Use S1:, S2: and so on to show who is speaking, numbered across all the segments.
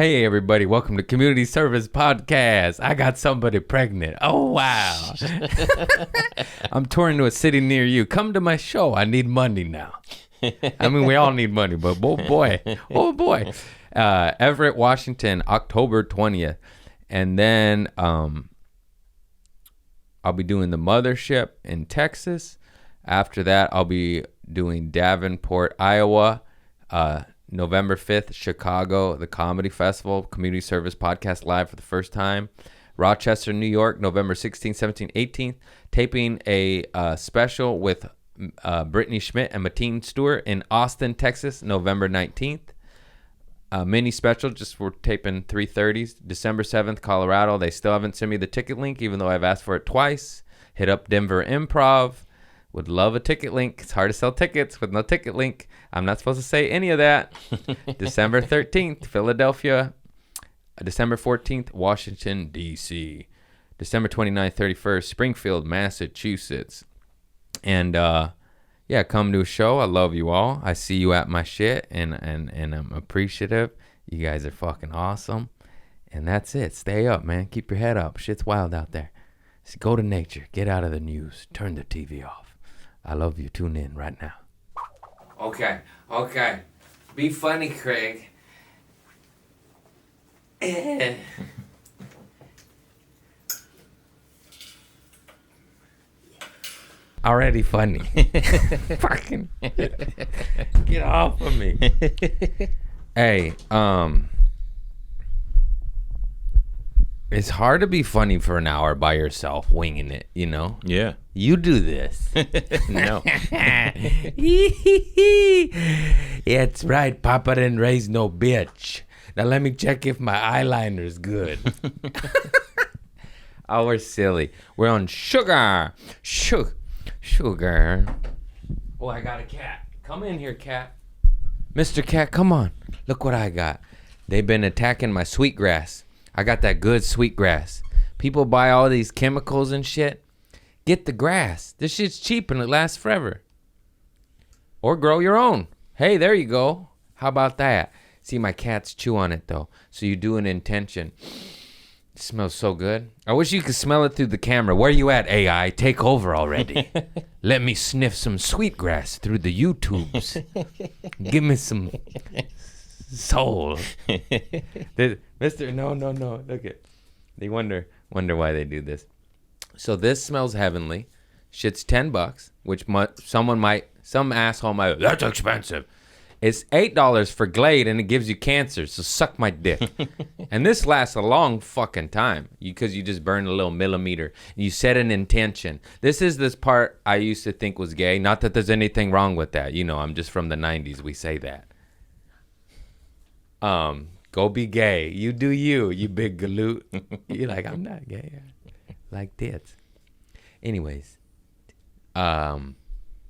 S1: Hey everybody, welcome to Community Service Podcast. I got somebody pregnant. Oh wow. I'm touring to a city near you. Come to my show. I need money now. I mean, we all need money, but oh boy. Everett, Washington, October 20th. And then I'll be doing the Mothership in Texas. After that, I'll be doing Davenport, Iowa, November 5th, Chicago, the Comedy Festival, Community Service Podcast live for the first time. Rochester, New York, November 16th, 17th, 18th. Taping a special with Brittany Schmidt and Mateen Stewart in Austin, Texas, November 19th. Mini special, just we're taping 3:30s. December 7th, Colorado. They still haven't sent me the ticket link, even though I've asked for it twice. Hit up Denver Improv. Would love a ticket link. It's hard to sell tickets with no ticket link. I'm not supposed to say any of that. December 13th, Philadelphia. December 14th, Washington, D.C. December 29th, 31st, Springfield, Massachusetts. And, yeah, come to a show. I love you all. I see you at my shit, and I'm appreciative. You guys are fucking awesome. And that's it. Stay up, man. Keep your head up. Shit's wild out there. So go to nature. Get out of the news. Turn the TV off. I love you. Tune in right now. Okay. Be funny, Craig. Already funny. Fucking get off of me. Hey, it's hard to be funny for an hour by yourself, winging it, you know?
S2: Yeah.
S1: You do this.
S2: No.
S1: It's right. Papa didn't raise no bitch. Now let me check if my eyeliner's good. Oh, we're silly. We're on sugar. Sugar. Oh, I got a cat. Come in here, cat. Mr. Cat, come on. Look what I got. They've been attacking my sweetgrass. I got that good sweetgrass. People buy all these chemicals and shit. Get the grass. This shit's cheap and it lasts forever. Or grow your own. Hey, there you go. How about that? See, my cats chew on it, though. So you do an intention. It smells so good. I wish you could smell it through the camera. Where you at, AI? Take over already. Let me sniff some sweetgrass through the YouTubes. Give me some soul. Mister, no. Look at. They wonder why they do this. So this smells heavenly. Shit's $10, which some asshole might. That's expensive. It's $8 for Glade, and it gives you cancer. So suck my dick. And this lasts a long fucking time because you just burn a little millimeter. You set an intention. This is this part I used to think was gay. Not that there's anything wrong with that. You know, I'm just from the 90s. We say that. Go be gay. You do you big galoot. You're like, I'm not gay. Like tits. Anyways.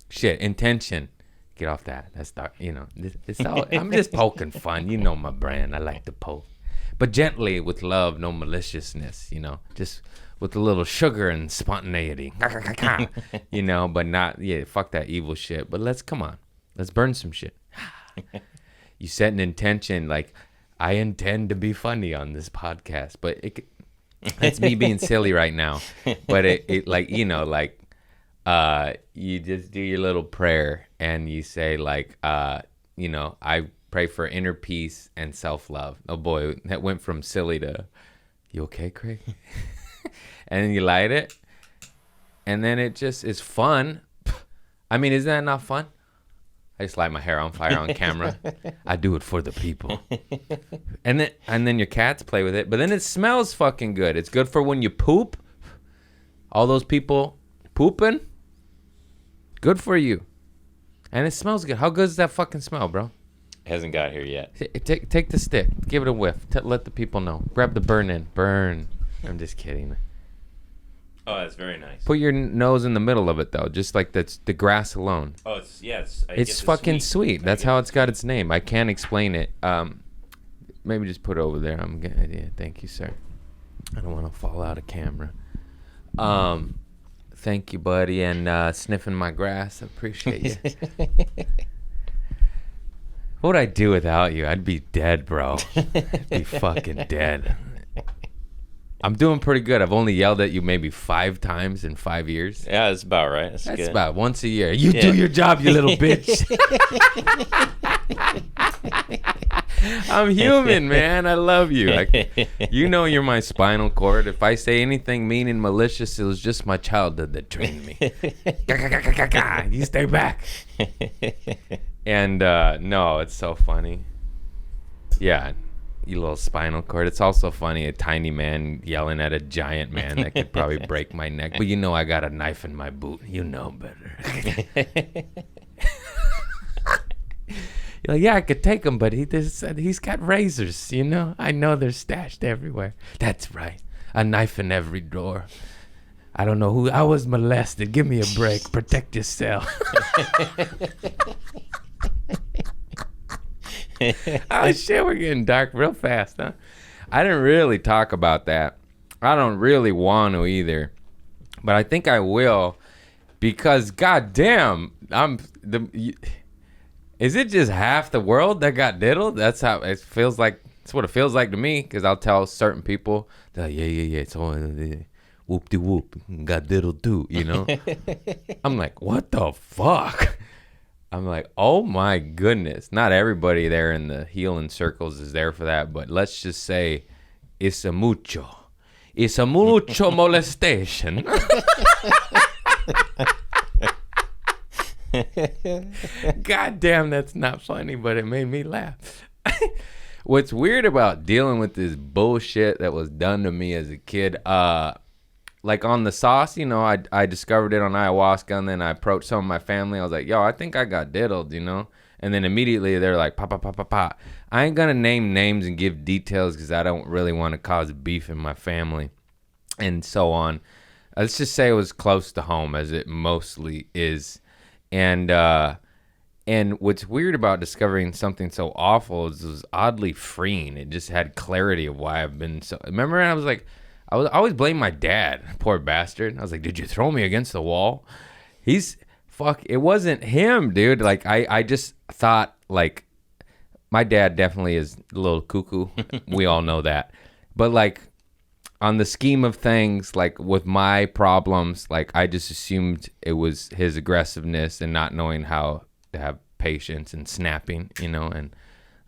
S1: Shit, intention. Get off that. That's dark. You know, it's all, I'm just poking fun. You know my brand. I like to poke. But gently, with love, no maliciousness, you know. Just with a little sugar and spontaneity. You know, but not, yeah, fuck that evil shit. But let's burn some shit. You set an intention like, I intend to be funny on this podcast, but it's me being silly right now. But it like, you know, like, you just do your little prayer and you say like, you know, I pray for inner peace and self-love. Oh boy, that went from silly to, you okay, Craig? And then you light it and then it just is fun. I mean, isn't that not fun? I just light my hair on fire on camera. I do it for the people. And then your cats play with it. But then it smells fucking good. It's good for when you poop. All those people pooping. Good for you. And it smells good. How good does that fucking smell, bro?
S2: Hasn't got here yet.
S1: Take the stick. Give it a whiff. Let the people know. Grab the burn in. Burn. I'm just kidding.
S2: Oh, that's very nice.
S1: Put your nose in the middle of it, though. Just like the grass alone.
S2: Oh,
S1: it's fucking sweet. That's how it's got its name. I can't explain it. Maybe just put it over there. I'm good. Yeah, thank you, sir. I don't want to fall out of camera. Thank you, buddy, and sniffing my grass. I appreciate you. What would I do without you? I'd be dead, bro. Be fucking dead. I'm doing pretty good. I've only yelled at you maybe 5 times in 5 years.
S2: Yeah, that's about right. That's good.
S1: About once a year. You do your job, you little bitch. I'm human, man. I love you. You know you're my spinal cord. If I say anything mean and malicious, it was just my childhood that trained me. You stay back. And no, it's so funny. Yeah, you little spinal cord. It's also funny, a tiny man yelling at a giant man that could probably break my neck. But you know I got a knife in my boot. You know better. You're like, yeah, I could take him, but he's got razors, you know? I know they're stashed everywhere. That's right. A knife in every drawer. I don't know who. I was molested. Give me a break. Protect yourself. Oh, shit, we're getting dark real fast, huh? I didn't really talk about that. I don't really want to either. But I think I will because, goddamn, is it just half the world that got diddled? That's how it feels like. That's what it feels like to me. Because I'll tell certain people, they're like, yeah. It's all whoop-de-whoop. Got diddled too, you know? I'm like, what the fuck? I'm like, oh my goodness. Not everybody there in the healing circles is there for that. But let's just say it's a mucho. It's a mucho molestation. God damn, that's not funny, but it made me laugh. What's weird about dealing with this bullshit that was done to me as a kid, like on the sauce, you know, I discovered it on ayahuasca, and then I approached some of my family. I was like, yo, I think I got diddled, you know? And then immediately they're like, pa. I ain't gonna name names and give details because I don't really want to cause beef in my family and so on. Let's just say it was close to home, as it mostly is. And what's weird about discovering something so awful is it was oddly freeing. It just had clarity of why I've been so... Remember, I always blame my dad, poor bastard. I was like, did you throw me against the wall? It wasn't him, dude. Like, I just thought, like, my dad definitely is a little cuckoo. We all know that. But, like, on the scheme of things, like, with my problems, like, I just assumed it was his aggressiveness and not knowing how to have patience and snapping, you know, and,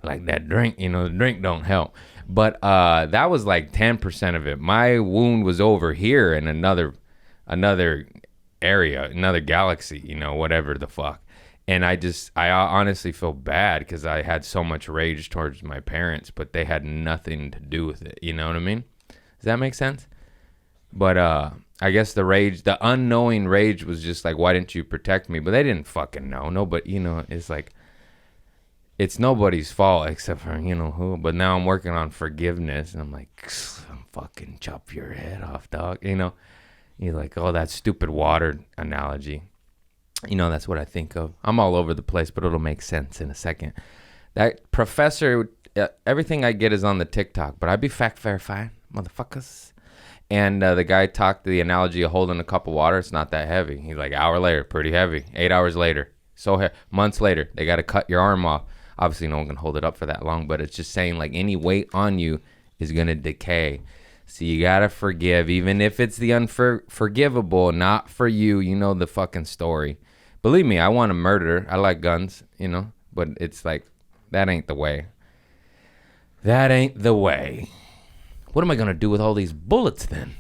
S1: like, that drink, you know, the drink don't help. But that was like 10% of it. My wound was over here in another area, another galaxy, you know, whatever the fuck. And I honestly feel bad because I had so much rage towards my parents, but they had nothing to do with it. You know what I mean? Does that make sense? But I guess the unknowing rage was just like, why didn't you protect me? But they didn't fucking know. No, but, you know, it's like, it's nobody's fault except for, you know who. But now I'm working on forgiveness, and I'm like, I'm fucking chop your head off, dog. You know, you're like, oh, that stupid water analogy. You know, that's what I think of. I'm all over the place, but it'll make sense in a second. That professor, everything I get is on the TikTok, but I be fact verifying, motherfuckers. And the guy talked the analogy of holding a cup of water. It's not that heavy. He's like, hour later, pretty heavy. 8 hours later, months later, they got to cut your arm off. Obviously, no one can hold it up for that long, but it's just saying, like, any weight on you is going to decay. So you got to forgive, even if it's the unforgivable, not for you. You know the fucking story. Believe me, I want to murder. I like guns, you know, but it's like, that ain't the way. That ain't the way. What am I going to do with all these bullets then?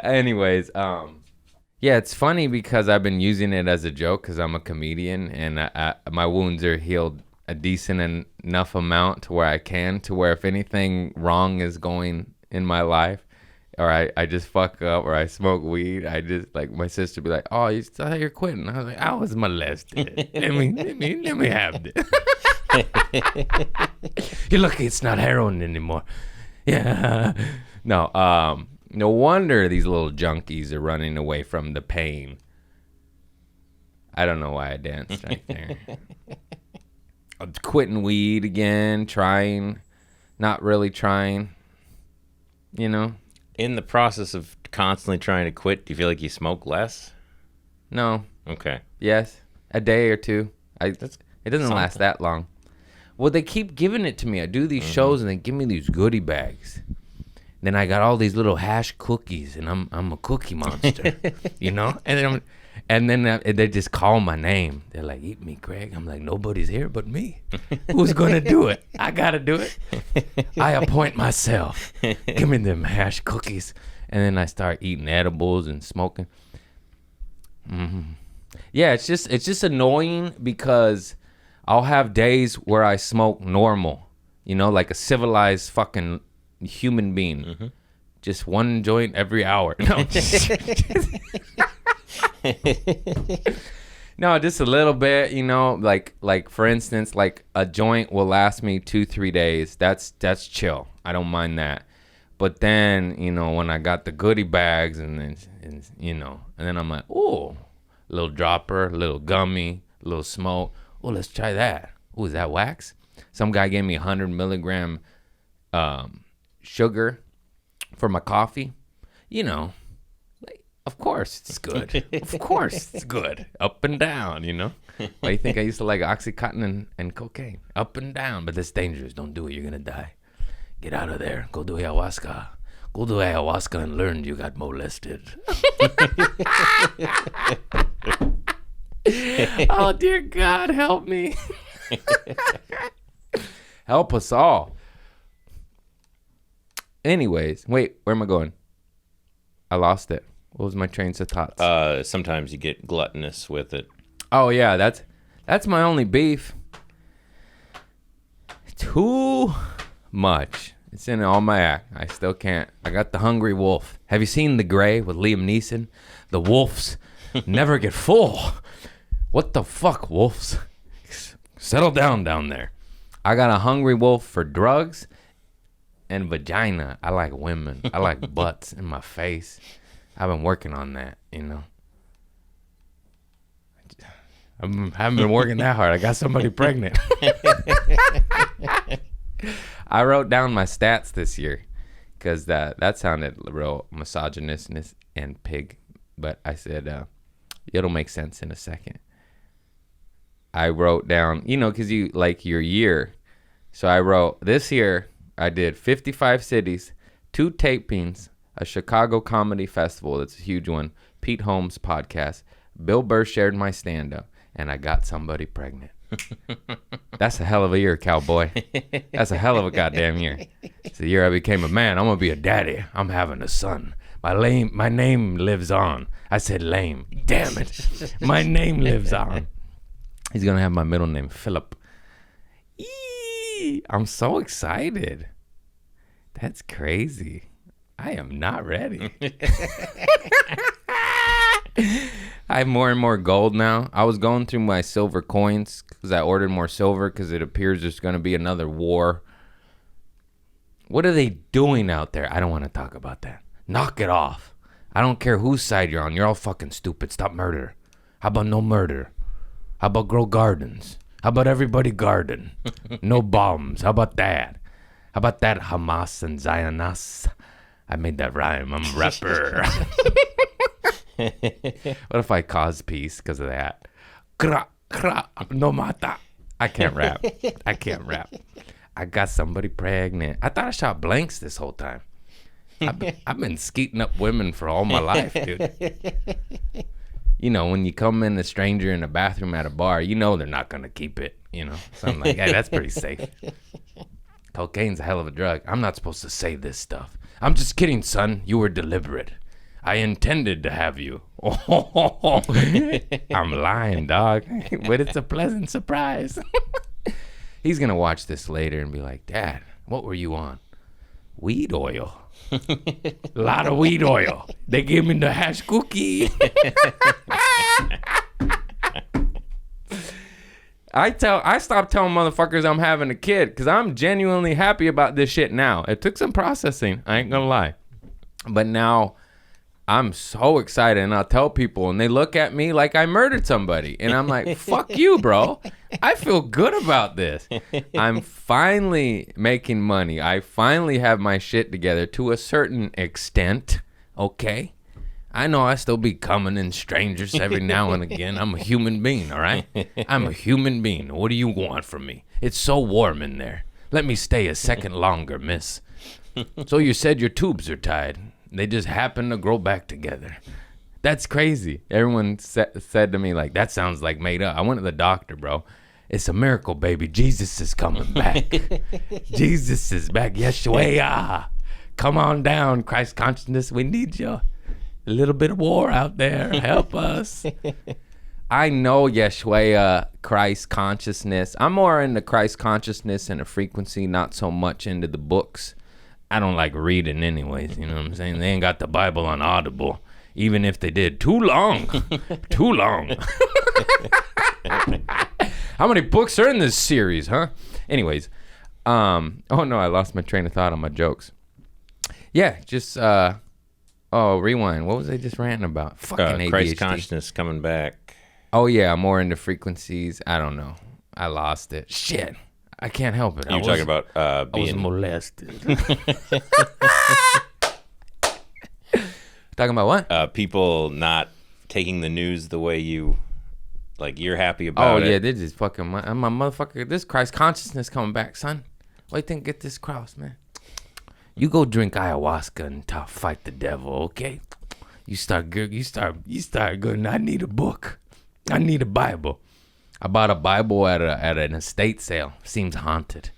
S1: Anyways, yeah, it's funny because I've been using it as a joke because I'm a comedian, and my wounds are healed a decent enough amount to where if anything wrong is going in my life, or I just fuck up, or I smoke weed, I just, like, my sister be like, oh, I thought you're quitting. I was like, I was molested. let me have this. You're lucky it's not heroin anymore. Yeah. No, no wonder these little junkies are running away from the pain. I don't know why I danced right there. I'm quitting weed again, trying, not really trying, you know?
S2: In the process of constantly trying to quit, do you feel like you smoke less?
S1: No.
S2: Okay.
S1: Yes. A day or two. It doesn't
S2: something.
S1: last that long. Well, they keep giving it to me. I do these shows and they give me these goodie bags. Then I got all these little hash cookies, and I'm a cookie monster, you know. And then they just call my name. They're like, "Eat me, Craig." I'm like, "Nobody's here but me. Who's gonna do it? I gotta do it. I appoint myself. Give me them hash cookies." And then I start eating edibles and smoking. Yeah, it's just annoying because I'll have days where I smoke normal, you know, like a civilized fucking human being. Just one joint every hour. No, no, just a little bit, you know, like for instance, like a joint will last me 2-3 days. That's chill. I don't mind that. But then, you know, when I got the goodie bags and you know, and then I'm like, oh, little dropper, little gummy, little smoke. Oh, let's try that. Oh, is that wax? Some guy gave me 100 milligram sugar for my coffee. You know, like, of course it's good. Of course it's good. Up and down, you know. Why do you think I used to like Oxycontin and cocaine? Up and down. But that's dangerous. Don't do it. You're going to die. Get out of there. Go do ayahuasca. Go do ayahuasca and learn you got molested. Oh, dear God, help me. Help us all. Anyways, wait, where am I going? I lost it. What was my train of thoughts?
S2: Sometimes you get gluttonous with it.
S1: Oh, yeah, that's my only beef. Too much. It's in all my act. I still can't. I got the hungry wolf. Have you seen The Gray with Liam Neeson? The wolves never get full. What the fuck, wolves? Settle down there. I got a hungry wolf for drugs and vagina. I like women. I like butts in my face. I've been working on that, you know. I haven't been working that hard. I got somebody pregnant. I wrote down my stats this year because that sounded real misogynist and pig. But I said, it'll make sense in a second. I wrote down, you know, because you like your year. So I wrote, this year I did 55 cities, 2 tapings, a Chicago comedy festival. That's a huge one. Pete Holmes' podcast. Bill Burr shared my stand-up. And I got somebody pregnant. That's a hell of a year, cowboy. That's a hell of a goddamn year. It's the year I became a man. I'm going to be a daddy. I'm having a son. My name lives on. I said lame. Damn it. My name lives on. He's going to have my middle name, Philip. I'm so excited. That's crazy. I am not ready. I have more and more gold now. I was going through my silver coins because I ordered more silver because it appears there's going to be another war. What are they doing out there? I don't want to talk about that. Knock it off. I don't care whose side you're on. You're all fucking stupid. Stop murder. How about no murder? How about grow gardens? How about everybody garden? No bombs. How about that? How about that, Hamas and Zionists? I made that rhyme. I'm a rapper. What if I cause peace because of that? No mata. I can't rap. I got somebody pregnant. I thought I shot blanks this whole time. I've been skeeting up women for all my life, dude. You know, when you come in a stranger in a bathroom at a bar, you know they're not going to keep it, you know. So I'm like, hey, that's pretty safe. Cocaine's a hell of a drug. I'm not supposed to say this stuff. I'm just kidding, son. You were deliberate. I intended to have you. I'm lying, dog. But it's a pleasant surprise. He's going to watch this later and be like, Dad, what were you on? Weed oil. A lot of weed oil. They gave me the hash cookie. I stopped telling motherfuckers I'm having a kid because I'm genuinely happy about this shit now. It took some processing. I ain't going to lie. But now I'm so excited, and I'll tell people, and they look at me like I murdered somebody. And I'm like, fuck you, bro. I feel good about this. I'm finally making money. I finally have my shit together to a certain extent, okay? I know I still be coming in strangers every now and again. I'm a human being, all right? I'm a human being. What do you want from me? It's so warm in there. Let me stay a second longer, miss. So you said your tubes are tied. They just happen to grow back together. That's crazy. Everyone said to me, like, that sounds like made up. I went to the doctor, bro. It's a miracle, baby. Jesus is coming back. Jesus is back. Yeshua. Come on down, Christ consciousness. We need you. A little bit of war out there. Help us. I know Yeshua, Christ consciousness. I'm more into Christ consciousness and a frequency, not so much into the books. I don't like reading anyways, you know what I'm saying? They ain't got the Bible on Audible. Even if they did. Too long. Too long. How many books are in this series, huh? Anyways. Oh no, I lost my train of thought on my jokes. Yeah, just rewind. What was I just ranting about? Fucking ADHD.
S2: Christ consciousness coming back.
S1: Oh yeah, I'm more into frequencies. I don't know. I lost it. Shit. I can't help it.
S2: You're talking about being...
S1: I was molested. Talking about what?
S2: People not taking the news the way you... Like, you're happy about it.
S1: Oh, yeah, this is fucking... my motherfucker... This Christ consciousness coming back, son. Why you think get this cross, man? You go drink ayahuasca and fight the devil, okay? You start good. I need a book. I need a Bible. I bought a Bible at an estate sale. Seems haunted.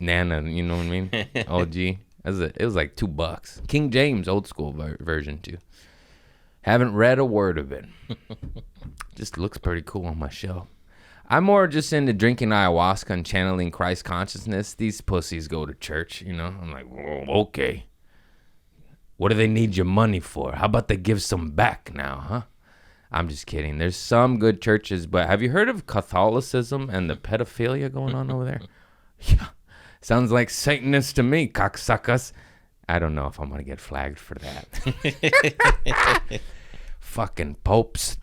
S1: Nana, you know what I mean? OG. It was like $2. King James, old school version too. Haven't read a word of it. Just looks pretty cool on my shelf. I'm more just into drinking ayahuasca and channeling Christ consciousness. These pussies go to church, you know? I'm like, whoa, okay. What do they need your money for? How about they give some back now, huh? I'm just kidding. There's some good churches, but have you heard of Catholicism and the pedophilia going on over there? Yeah. Sounds like Satanists to me, cocksuckers. I don't know if I'm going to get flagged for that. Fucking popes.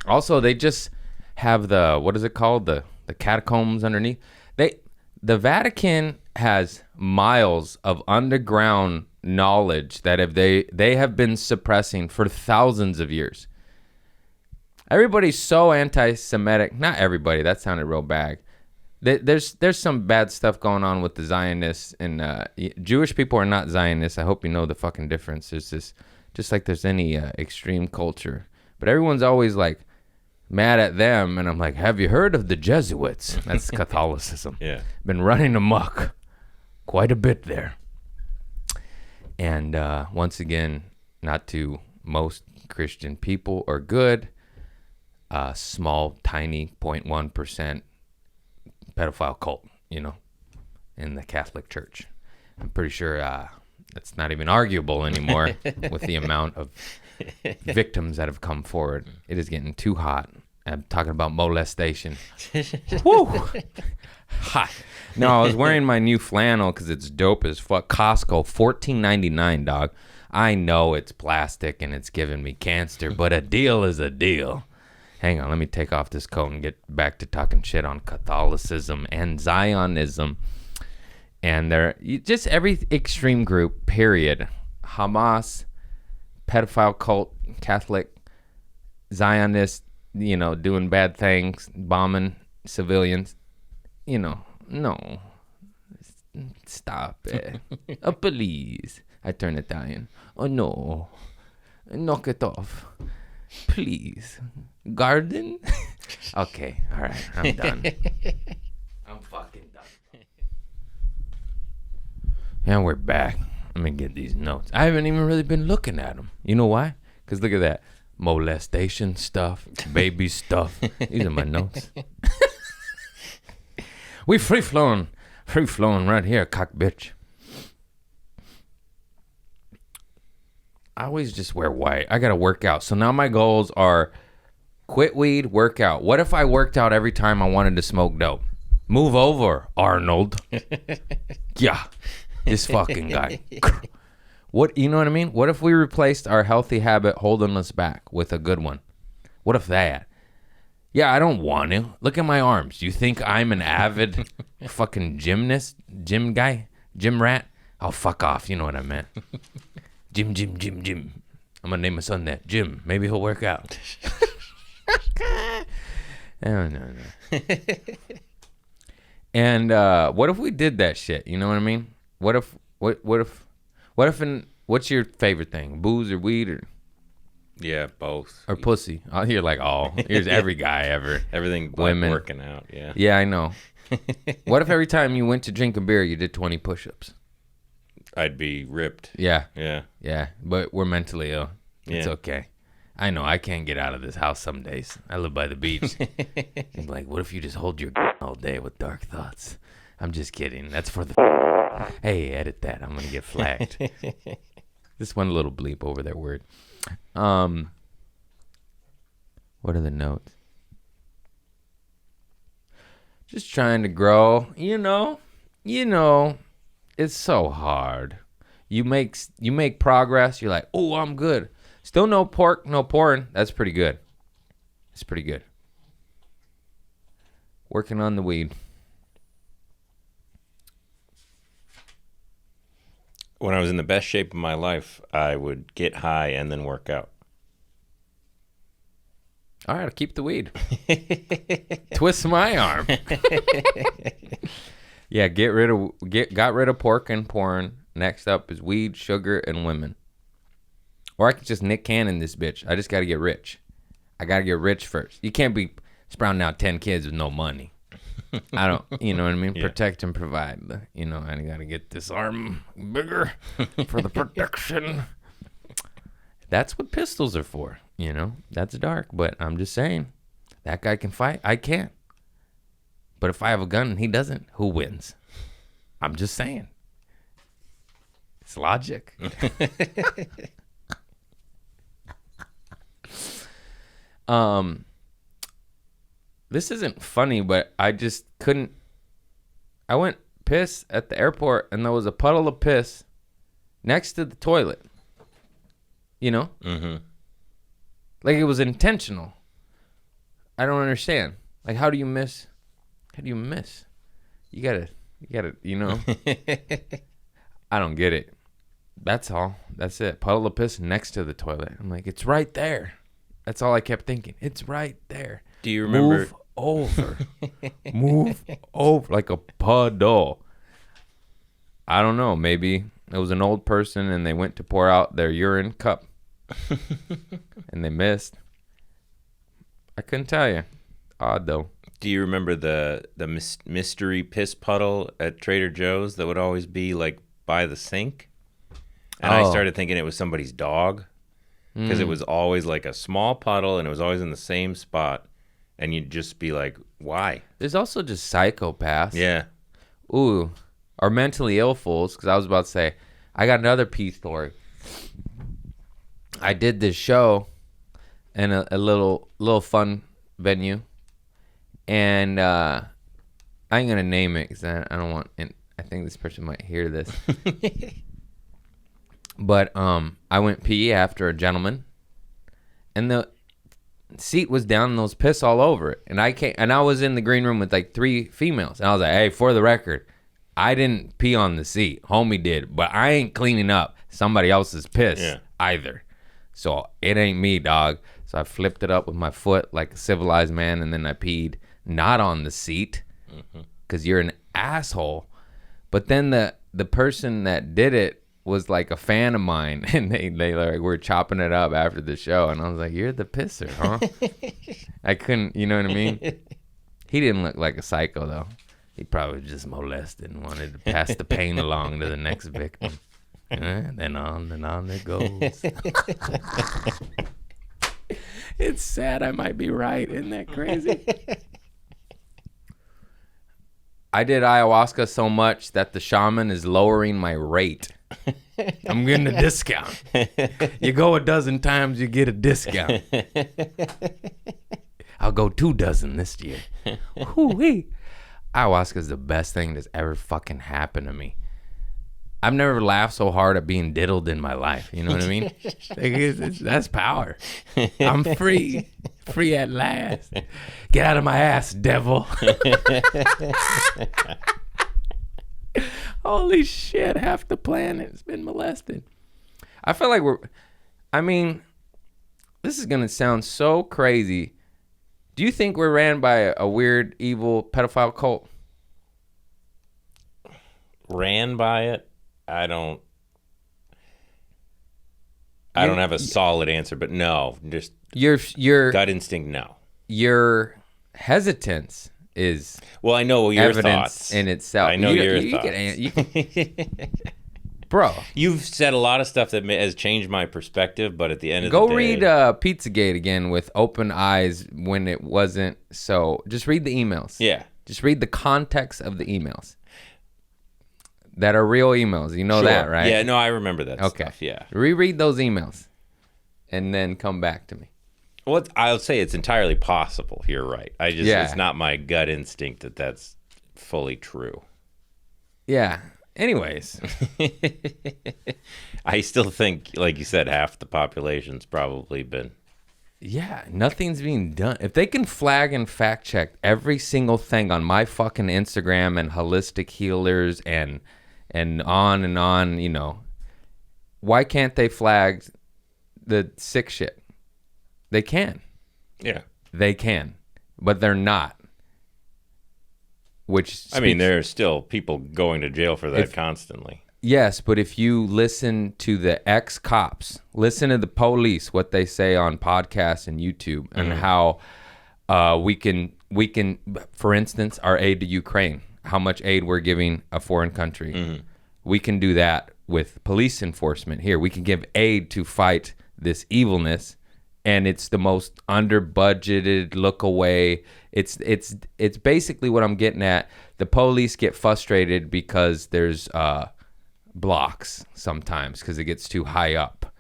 S1: Also, they just have the, what is it called? The catacombs underneath. The Vatican has miles of underground knowledge that they have been suppressing for thousands of years. Everybody's so anti-Semitic. Not everybody. That sounded real bad. There's some bad stuff going on with the Zionists, and Jewish people are not Zionists. I hope you know the fucking difference. There's this, just like there's any extreme culture, but everyone's always like mad at them, and I'm like, have you heard of the Jesuits? That's Catholicism.
S2: Yeah,
S1: been running amok quite a bit there. And once again, not to most Christian people are good. Small, tiny 0.1% pedophile cult, you know, in the Catholic Church. I'm pretty sure that's not even arguable anymore with the amount of victims that have come forward. It is getting too hot. I'm talking about molestation. Woo! Hot. No, I was wearing my new flannel because it's dope as fuck. Costco, $14.99, dog. I know it's plastic and it's giving me cancer, but a deal is a deal. Hang on, let me take off this coat and get back to talking shit on Catholicism and Zionism. And they're just every extreme group, period. Hamas, pedophile cult, Catholic, Zionist, you know, doing bad things, bombing civilians. You know, no. Stop it. Oh, please. I turn Italian. Oh, no. Knock it off. Please. Garden? Okay, all right, I'm done. I'm fucking done. And we're back. Let me get these notes. I haven't even really been looking at them. You know why? Because look at that. Molestation stuff, baby stuff. These are my notes. We free-flowing right here, cock bitch. I always just wear white. I got to work out. So now my goals are quit weed, work out. What if I worked out every time I wanted to smoke dope? Move over, Arnold. Yeah, this fucking guy. What, you know what I mean? What if we replaced our healthy habit holding us back with a good one? What if that? Yeah, I don't want to. Look at my arms. You think I'm an avid fucking gymnast? Gym guy? Gym rat? Oh, fuck off. You know what I meant. Jim. I'm gonna name my son that. Jim. Maybe he'll work out. Oh, no. And what if we did that shit? You know what I mean? What's your favorite thing? Booze or weed or?
S2: Yeah, both.
S1: Or pussy. I'll hear like all. Here's every guy ever.
S2: Everything
S1: Women.
S2: like working out, yeah.
S1: Yeah, I know. What if every time you went to drink a beer, you did 20 push-ups?
S2: I'd be ripped.
S1: Yeah.
S2: Yeah.
S1: But we're mentally ill. It's
S2: Yeah.
S1: okay. I know I can't get out of this house some days. I live by the beach. I'm like, what if you just hold your all day with dark thoughts? I'm just kidding. That's for the... Hey, edit that. I'm going to get flagged. This one little bleep over their word. What are the notes? Just trying to grow. You know, it's so hard. You make progress. You're like, oh, I'm good. Still no pork, no porn. That's pretty good. It's pretty good. Working on the weed.
S2: When I was in the best shape of my life, I would get high and then work out.
S1: All right, I'll keep the weed. Twist my arm. Yeah, got rid of pork and porn. Next up is weed, sugar, and women. Or I could just Nick Cannon this bitch. I just got to get rich. I got to get rich first. You can't be sprouting out 10 kids with no money. I don't, you know what I mean?
S2: Yeah.
S1: Protect and provide. You know, I got to get this arm bigger for the protection. That's what pistols are for, you know? That's dark, but I'm just saying. That guy can fight. I can't. But if I have a gun and he doesn't, who wins? I'm just saying. It's logic. This isn't funny, but I just couldn't. I went piss at the airport and there was a puddle of piss next to the toilet. You know? Mm-hmm. Like it was intentional. I don't understand. Like, how do you miss? You gotta, you know? I don't get it. That's all. That's it. Puddle of piss next to the toilet. I'm like, it's right there. That's all I kept thinking. It's right there.
S2: Do you remember?
S1: Move over. Move over like a puddle. I don't know. Maybe it was an old person and they went to pour out their urine cup and they missed. I couldn't tell you. Odd though.
S2: Do you remember the mystery piss puddle at Trader Joe's that would always be like by the sink? And I started thinking it was somebody's dog because it was always like a small puddle and it was always in the same spot. And you'd just be like, why?
S1: There's also just psychopaths.
S2: Yeah.
S1: Ooh. Or mentally ill fools. Because I was about to say, I got another pee story. I did this show in a little fun venue. And I ain't going to name it because I don't want, and I think this person might hear this. But I went pee after a gentleman. And the seat was down and there was piss all over it. And I was in the green room with like 3 females. And I was like, hey, for the record, I didn't pee on the seat. Homie did. But I ain't cleaning up somebody else's piss either. So it ain't me, dog. So I flipped it up with my foot like a civilized man. And then I peed not on the seat because you're an asshole. But then the person that did it was like a fan of mine, and they like were chopping it up after the show, and I was like, "You're the pisser, huh?" I couldn't, you know what I mean? He didn't look like a psycho though. He probably just molested and wanted to pass the pain along to the next victim. Then on it goes. It's sad. I might be right. Isn't that crazy? I did ayahuasca so much that the shaman is lowering my rate. I'm getting a discount. You go a dozen times, you get a discount. I'll go 2 dozen this year. Whoo-wee. Ayahuasca is the best thing that's ever fucking happened to me. I've never laughed so hard at being diddled in my life. You know what I mean? That's power. I'm free. Free at last. Get out of my ass, devil. Holy shit, half the planet's been molested. I feel like I mean, this is going to sound so crazy. Do you think we're ran by a weird, evil pedophile cult?
S2: Ran by it? I don't have a solid answer, but no, just
S1: your
S2: gut instinct, no.
S1: Your hesitance is
S2: well, I know your
S1: evidence
S2: thoughts
S1: in itself.
S2: I know your thoughts.
S1: Bro,
S2: you've said a lot of stuff that has changed my perspective, but at the end of the day,
S1: go read Pizzagate again with open eyes when it wasn't. So just read the emails.
S2: Yeah,
S1: just read the context of the emails that are real emails. You know
S2: sure.
S1: that, right?
S2: Yeah, no, I remember that stuff. Yeah,
S1: reread those emails and then come back to me.
S2: Well, I'll say it's entirely possible. You're right. It's not my gut instinct that that's fully true.
S1: Yeah. Anyways.
S2: I still think, like you said, half the population's probably been.
S1: Yeah, nothing's being done. If they can flag and fact check every single thing on my fucking Instagram and holistic healers and on, you know, why can't they flag the sick shit? They can.
S2: Yeah.
S1: They can. But they're not.
S2: I mean, there are still people going to jail for that constantly.
S1: Yes, but if you listen to the ex-cops, listen to the police, what they say on podcasts and YouTube, and how we can, for instance, our aid to Ukraine, how much aid we're giving a foreign country. Mm-hmm. We can do that with police enforcement here. We can give aid to fight this evilness. And it's the most under-budgeted, look away. It's basically what I'm getting at. The police get frustrated because there's blocks sometimes because it gets too high up.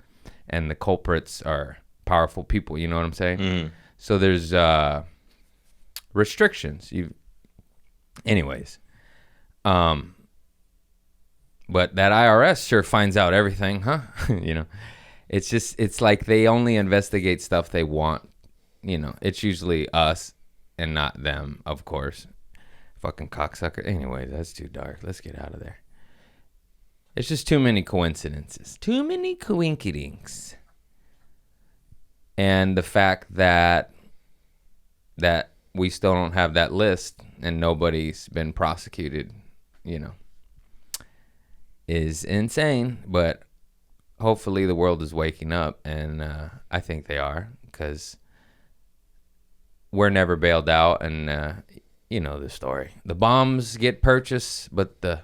S1: And the culprits are powerful people, you know what I'm saying? Mm-hmm. So there's restrictions. Anyways. But that IRS sure finds out everything, huh? You know? It's like they only investigate stuff they want. You know, it's usually us and not them, of course. Fucking cocksucker. Anyway, that's too dark. Let's get out of there. It's just too many coincidences. Too many coincidences. And the fact that we still don't have that list and nobody's been prosecuted, you know, is insane. But hopefully the world is waking up, and I think they are, because we're never bailed out, and you know the story. The bombs get purchased, but the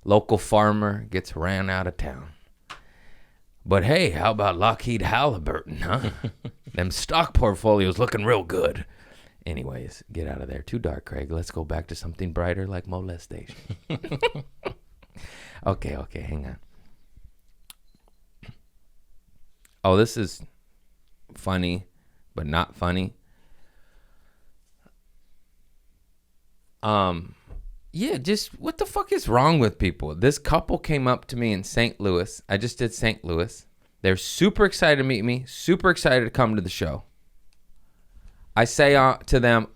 S1: local farmer gets ran out of town. But hey, how about Lockheed Halliburton, huh? Them stock portfolios looking real good. Anyways, get out of there. Too dark, Craig. Let's go back to something brighter like molestation. Okay, hang on. Oh, this is funny, but not funny. Yeah, just what the fuck is wrong with people? This couple came up to me in St. Louis. I just did St. Louis. They're super excited to meet me, super excited to come to the show. I say to them,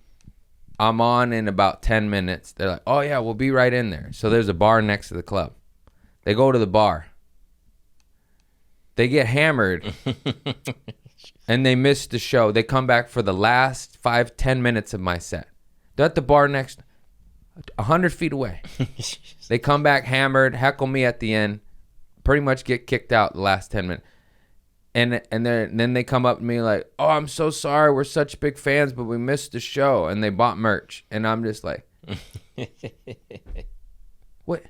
S1: I'm on in about 10 minutes. They're like, oh yeah, we'll be right in there. So there's a bar next to the club. They go to the bar. They get hammered and they miss the show. They come back for the last 5-10 minutes of my set. They're at the bar next, 100 feet away. They come back hammered, heckle me at the end, pretty much get kicked out the last 10 minutes. And then they come up to me like, oh, I'm so sorry. We're such big fans, but we missed the show. And they bought merch. And I'm just like, what?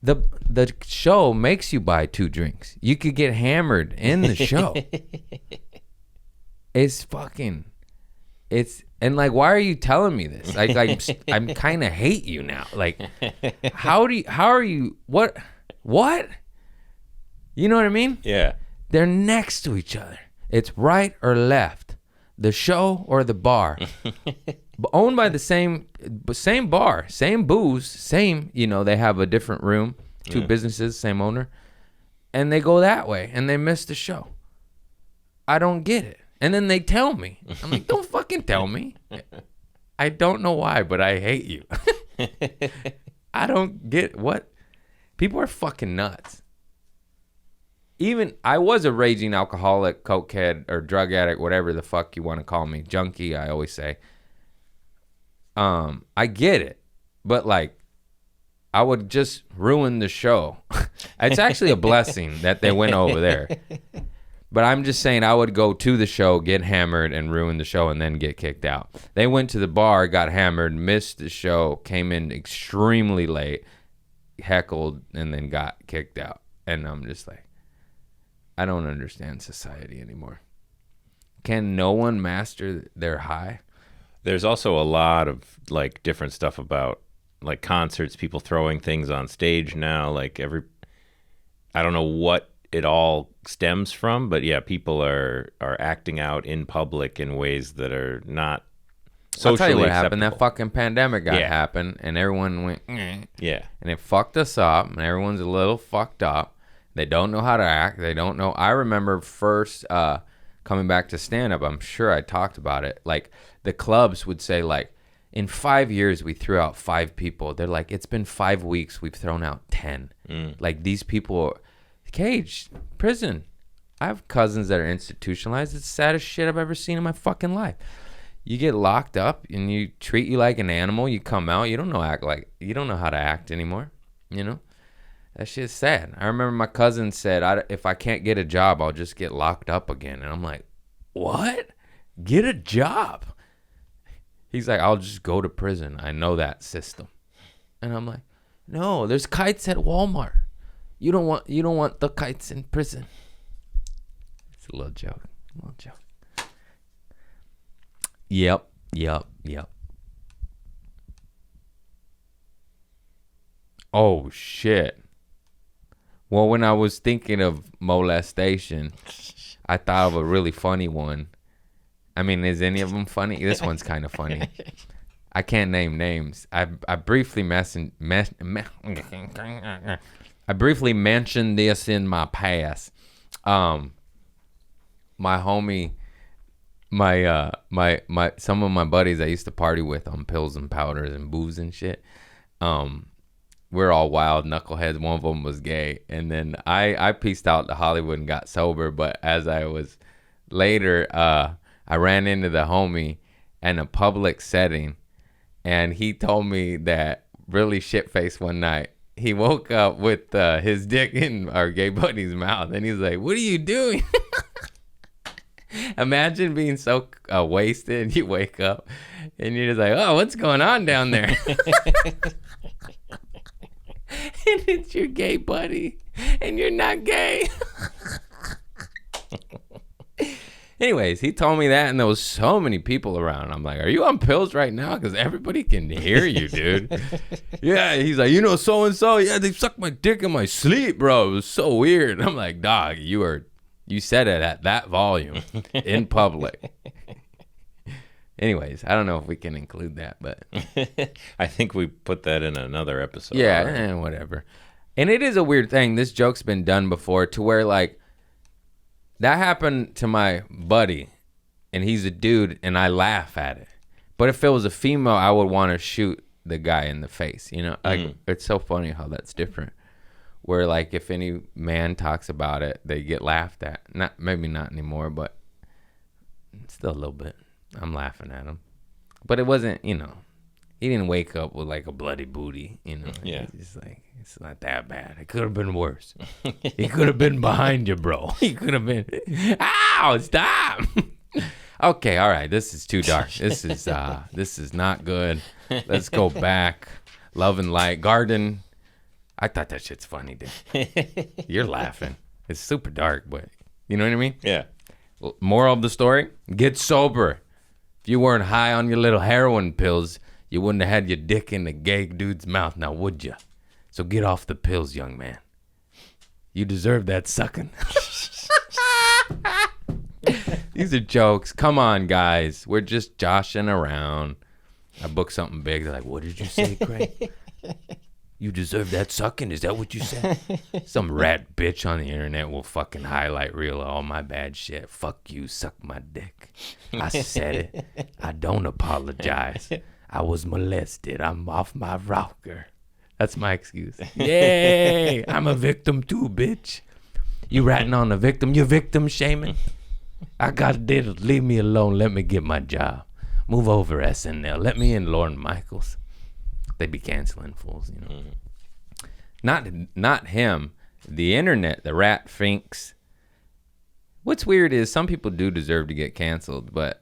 S1: The show makes you buy 2 drinks. You could get hammered in the show. And like, why are you telling me this? Like I'm kind of hate you now. Like, how are you, what? You know what I mean?
S2: Yeah.
S1: They're next to each other. It's right or left, the show or the bar. Owned by the same bar, same booze, same, you know, they have a different room, 2 businesses, same owner. And they go that way and they miss the show. I don't get it. And then they tell me. I'm like, don't fucking tell me. I don't know why, but I hate you. I don't get what. People are fucking nuts. even I was a raging alcoholic, cokehead, or drug addict, whatever the fuck you want to call me, junkie. I always say. I get it, but like, I would just ruin the show. It's actually a blessing that they went over there. But I'm just saying I would go to the show, get hammered, and ruin the show, and then get kicked out. They went to the bar, got hammered, missed the show, came in extremely late, heckled, and then got kicked out. And I'm just like, I don't understand society anymore. Can no one master their high?
S2: There's also a lot of like different stuff about like concerts, people throwing things on stage now. Like I don't know what it all stems from, but yeah, people are acting out in public in ways that are not socially
S1: I'll tell you what
S2: acceptable.
S1: happened. That fucking pandemic happened, and everyone went,
S2: yeah,
S1: and it fucked us up, and everyone's a little fucked up. They don't know how to act. They don't know. I remember first coming back to stand-up, I'm sure I talked about it. Like, the clubs would say, like, in 5 years, we threw out 5 people. They're like, it's been 5 weeks. We've thrown out 10. Like, these people, caged, prison. I have cousins that are institutionalized. It's the saddest shit I've ever seen in my fucking life. You get locked up, and you treat you like an animal. You come out, you don't know how to act anymore, you know? That shit's sad. I remember my cousin said, if I can't get a job, I'll just get locked up again. And I'm like, what? Get a job. He's like, I'll just go to prison. I know that system. And I'm like, no, there's kites at Walmart. You don't want the kites in prison. It's a little joke. Yep. Oh, shit. Well, when I was thinking of molestation, I thought of a really funny one. I mean, is any of them funny? This one's kind of funny. I can't name names. I briefly mentioned this in my past. My homie, my some of my buddies I used to party with on pills and powders and booze and shit. We're all wild knuckleheads. One of them was gay. And then I pieced out to Hollywood and got sober. But as I was later, I ran into the homie in a public setting. And he told me that really shit-faced one night, he woke up with his dick in our gay buddy's mouth. And he's like, what are you doing? Imagine being so wasted. You wake up and you're just like, oh, what's going on down there? And it's your gay buddy, and you're not gay. Anyways, he told me that, and there was so many people around. I'm like, are you on pills right now? Because everybody can hear you, dude. Yeah, he's like, you know, so-and-so, yeah, they sucked my dick in my sleep, bro. It was so weird. I'm like, dog, you said it at that volume in public. Anyways, I don't know if we can include that, but
S2: I think we put that in another episode.
S1: Yeah, whatever. And it is a weird thing. This joke's been done before to where, like, that happened to my buddy, and he's a dude, and I laugh at it. But if it was a female, I would want to shoot the guy in the face, you know? Like, it's so funny how that's different. Where, like, if any man talks about it, they get laughed at. Maybe not anymore, but still a little bit. I'm laughing at him. But it wasn't, you know, he didn't wake up with like a bloody booty, you know.
S2: Yeah.
S1: It's like, it's not that bad. It could have been worse. He could have been behind you, bro. He could have been, ow, stop. Okay, all right. This is too dark. This is not good. Let's go back. Love and light. Garden. I thought that shit's funny, dude. You're laughing. It's super dark, but you know what I mean?
S2: Yeah.
S1: Moral of the story, get sober. If you weren't high on your little heroin pills, you wouldn't have had your dick in the gay dude's mouth, now would you? So get off the pills, young man. You deserve that sucking. These are jokes. Come on, guys. We're just joshing around. I booked something big. They're like, what did you say, Craig? You deserve that sucking? Is that what you said? Some rat bitch on the internet will fucking highlight reel all my bad shit. Fuck you, suck my dick. I said it. I don't apologize. I was molested. I'm off my rocker. That's my excuse. Yay! I'm a victim too, bitch. You ratting on the victim. You victim shaming. I got this. Leave me alone. Let me get my job. Move over, SNL. Let me in, Lorne Michaels. They be canceling fools, you know. Not him. The internet, the rat thinks. What's weird is some people do deserve to get canceled, but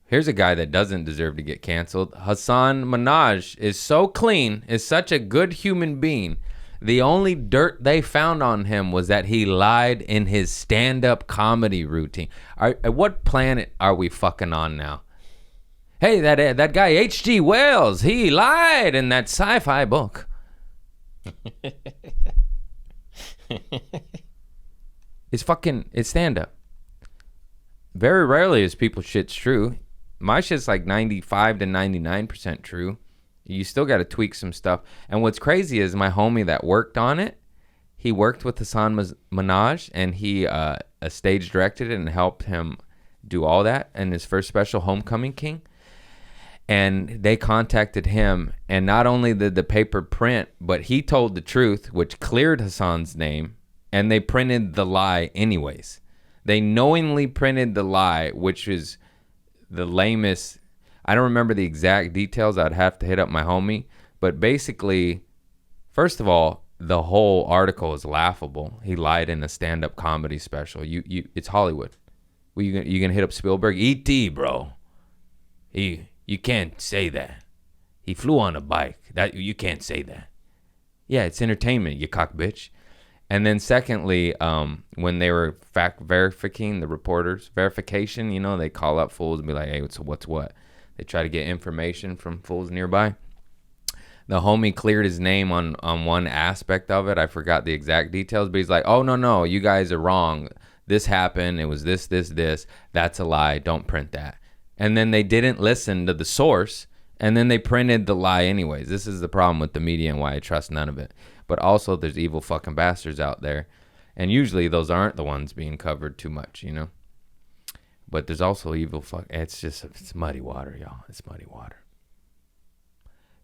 S1: here's a guy that doesn't deserve to get canceled. Hassan Minhaj is so clean, is such a good human being. The only dirt they found on him was that he lied in his stand-up comedy routine. At what planet are we fucking on now? Hey, that guy H.G. Wells, he lied in that sci-fi book. It's stand-up. Very rarely is people's shit's true. My shit's like 95 to 99% true. You still got to tweak some stuff. And what's crazy is my homie that worked on it, he worked with Hassan Minhaj, and he stage directed it and helped him do all that in his first special, Homecoming King. And they contacted him, and not only did the paper print, but he told the truth, which cleared Hassan's name, and they printed the lie anyways. They knowingly printed the lie, which is the lamest. I don't remember the exact details. I'd have to hit up my homie. But basically, first of all, the whole article is laughable. He lied in a stand-up comedy special. It's Hollywood. You gonna hit up Spielberg? E.T., bro. You can't say that. He flew on a bike. You can't say that. Yeah, it's entertainment, you cock bitch. And then secondly, when they were verification, the reporters, verification, you know, they call up fools and be like, hey, so what's what? They try to get information from fools nearby. The homie cleared his name on one aspect of it. I forgot the exact details, but he's like, oh, no, you guys are wrong. This happened. It was this. That's a lie. Don't print that. And then they didn't listen to the source, and then they printed the lie anyways. This is the problem with the media and why I trust none of it. But also, there's evil fucking bastards out there, and usually those aren't the ones being covered too much, you know? But there's also evil it's muddy water, y'all. It's muddy water.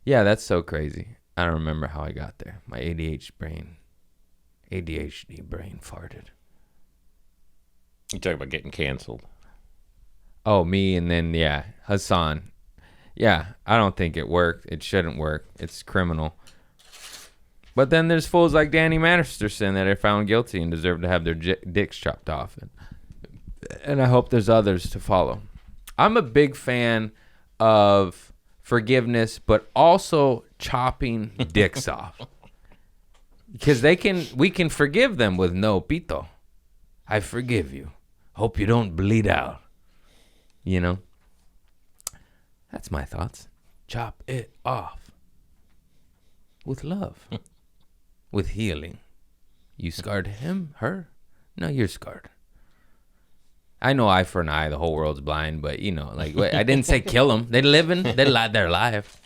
S1: Yeah, that's so crazy. I don't remember how I got there. My ADHD brain farted.
S2: You talking about getting canceled.
S1: Oh, me, and then, yeah, Hassan. Yeah, I don't think it worked. It shouldn't work. It's criminal. But then there's fools like Danny Masterson that are found guilty and deserve to have their dicks chopped off. And I hope there's others to follow. I'm a big fan of forgiveness, but also chopping dicks off. Because we can forgive them with no pito. I forgive you. Hope you don't bleed out. You know? That's my thoughts. Chop it off. With love. With healing. You scarred him? Her? No, you're scarred. I know eye for an eye, the whole world's blind, but, you know, like, I didn't say kill them. They're living. They're alive.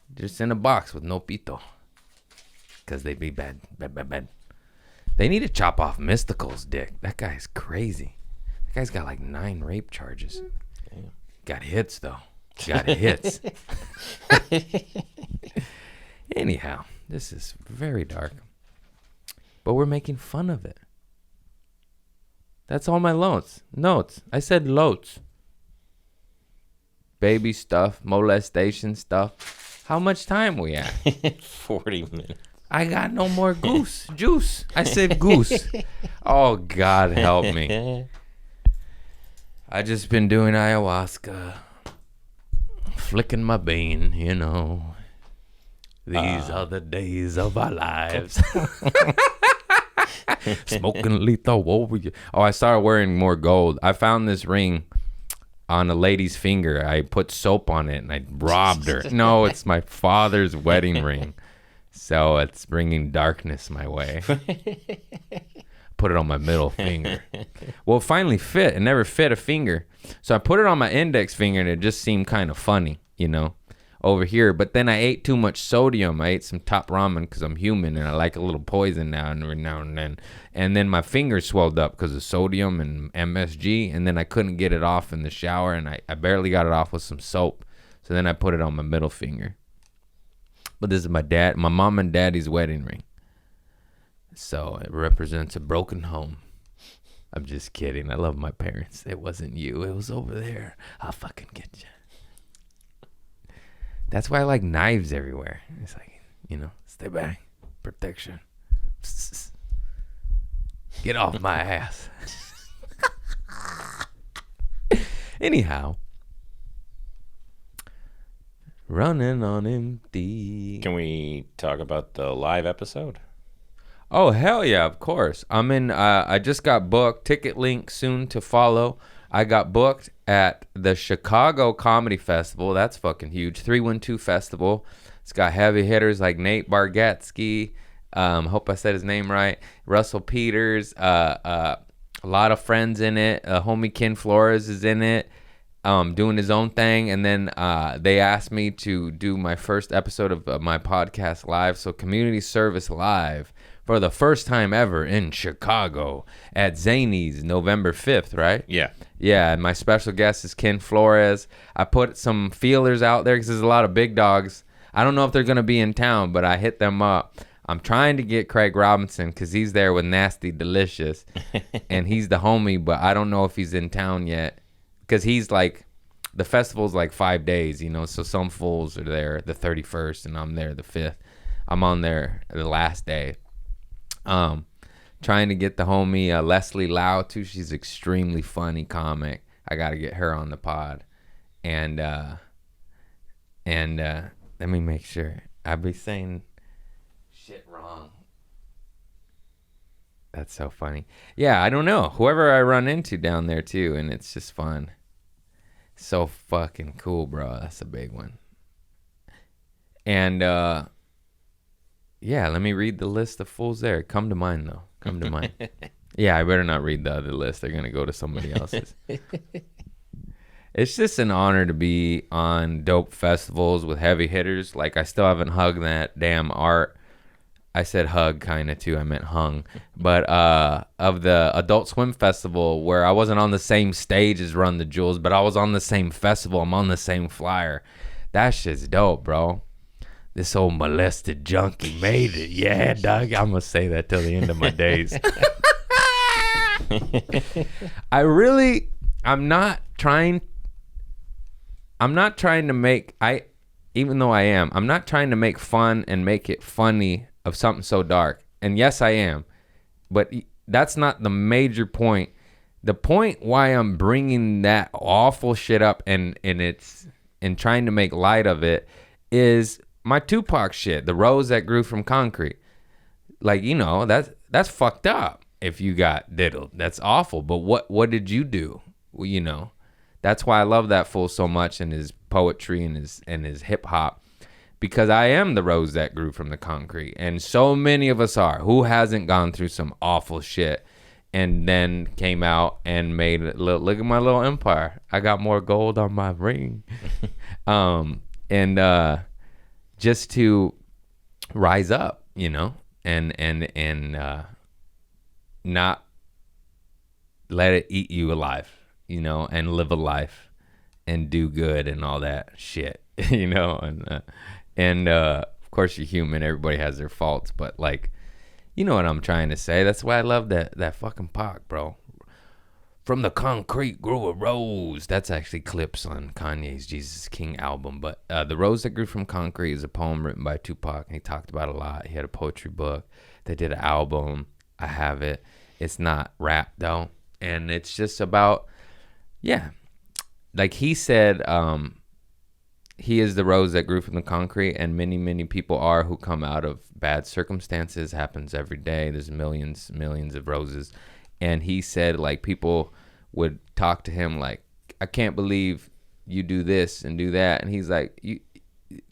S1: They're just in a box with no pito. Because they be bad. They need to chop off Mystical's dick. That guy's crazy. That guy's got like 9 rape charges. Damn. Got hits, though. Got hits. Anyhow, this is very dark. But we're making fun of it. That's all my notes. I said loads. Baby stuff, molestation stuff. How much time we at?
S2: 40 minutes.
S1: I got no more juice. I said goose. Oh, God help me. I just been doing ayahuasca. Flicking my bean, you know. These are the days of our lives. Smoking lethal warrior. Oh, I started wearing more gold. I found this ring on a lady's finger. I put soap on it and I robbed her. No, it's my father's wedding ring. So it's bringing darkness my way. Put it on my middle finger. Well, it finally fit. It never fit a finger. So I put it on my index finger and it just seemed kind of funny, you know, over here. But then I ate too much sodium. I ate some top ramen because I'm human and I like a little poison now and then. And then my finger swelled up because of sodium and MSG. And then I couldn't get it off in the shower and I barely got it off with some soap. So then I put it on my middle finger. But this is my mom and daddy's wedding ring. So it represents a broken home. I'm just kidding. I love my parents. It wasn't you. It was over there. I'll fucking get you. That's why I like knives everywhere. It's like, stay back. Protection. Get off my ass. Anyhow. Running on empty.
S2: Can we talk about the live episode?
S1: Oh, hell yeah, of course. I just got booked. Ticket link soon to follow. I got booked at the Chicago Comedy Festival. That's fucking huge. 312 Festival. It's got heavy hitters like Nate Bargatze. Hope I said his name right. Russell Peters. A lot of friends in it. Homie Ken Flores is in it. Doing his own thing. And then they asked me to do my first episode of my podcast live. So community service live for the first time ever in Chicago at Zany's November 5th, right?
S2: Yeah.
S1: Yeah, and my special guest is Ken Flores. I put some feelers out there because there's a lot of big dogs. I don't know if they're going to be in town, but I hit them up. I'm trying to get Craig Robinson because he's there with Nasty Delicious. And he's the homie, but I don't know if he's in town yet. Because he's like, the festival's like 5 days, so some fools are there the 31st and I'm there the 5th. I'm on there the last day. Trying to get the homie Leslie Lau too. She's extremely funny comic. I got to get her on the pod. And let me make sure. I be saying shit wrong. That's so funny. Yeah, I don't know. Whoever I run into down there too, and it's just fun. So fucking cool, bro. That's a big one. And yeah, let me read the list of fools there. Come to mind though. Come to mind. Yeah, I better not read the other list. They're gonna go to somebody else's. It's just an honor to be on dope festivals with heavy hitters. Like, I still haven't hugged that damn art. I said hug kind of too. I meant hung. But of the Adult Swim Festival, where I wasn't on the same stage as Run the Jewels, but I was on the same festival. I'm on the same flyer. That shit's dope, bro. This old molested junkie made it. Yeah, dog. I'm going to say that till the end of my days. I'm not trying to make, even though I am, I'm not trying to make fun and make it funny of something so dark. And yes, I am. But that's not the major point. The point why I'm bringing that awful shit up and trying to make light of it is my Tupac shit, the rose that grew from concrete. Like, that's fucked up if you got diddled. That's awful. But what did you do? Well, that's why I love that fool so much, and his poetry and his hip hop. Because I am the rose that grew from the concrete. And so many of us are. Who hasn't gone through some awful shit and then came out and made it? Look at my little empire. I got more gold on my ring. Just to rise up, and not let it eat you alive, and live a life and do good and all that shit, and of course you're human. Everybody has their faults, but like, you know what I'm trying to say. That's why I love that fucking Pac, bro. From the concrete grew a rose. That's actually clips on Kanye's Jesus King album. But The Rose That Grew from Concrete is a poem written by Tupac, and he talked about it a lot. He had a poetry book. They did an album. I have it. It's not rap though, and it's just about, yeah, like he said, he is the rose that grew from the concrete, and many, many people are who come out of bad circumstances. Happens every day. There's millions of roses. And he said, like, people would talk to him like, I can't believe you do this and do that. And he's like, you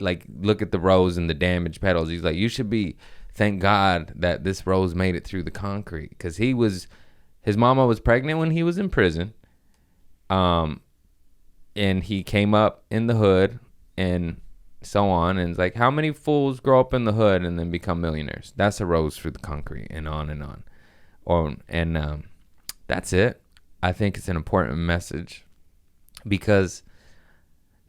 S1: like, look at the rose and the damaged petals. He's like, you should be, thank God that this rose made it through the concrete. Because his mama was pregnant when he was in prison. And he came up in the hood and so on. And it's like, how many fools grow up in the hood and then become millionaires? That's a rose through the concrete, and on and on. That's it. I think it's an important message because,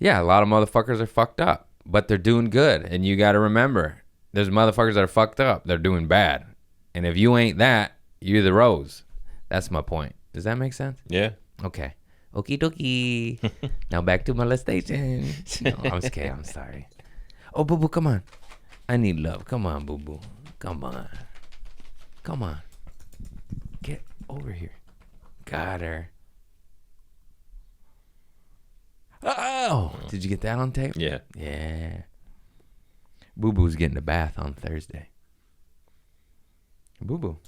S1: yeah, a lot of motherfuckers are fucked up, but they're doing good. And you got to remember, there's motherfuckers that are fucked up. They're doing bad. And if you ain't that, you're the rose. That's my point. Does that make sense?
S2: Yeah.
S1: Okay. Okie dokie. Now back to molestation. No, I'm just kidding. I'm sorry. Oh, boo boo, come on. I need love. Come on, boo boo. Come on. Come on. Get over here. Got her. Oh, did you get that on tape?
S2: Yeah.
S1: Yeah. Boo boo's getting a bath on Thursday. Boo boo.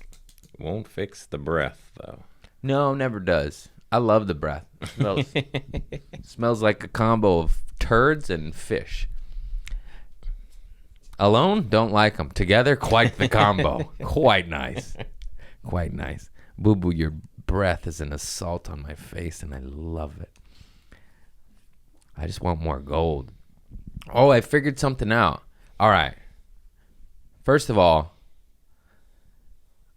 S2: Won't fix the breath, though.
S1: No, never does. I love the breath. Smells like a combo of turds and fish. Alone, don't like them. Together, quite the combo. Quite nice. Quite nice. Boo boo, your breath is an assault on my face, and I love it. I just want more gold. Oh, I figured something out. All right. First of all,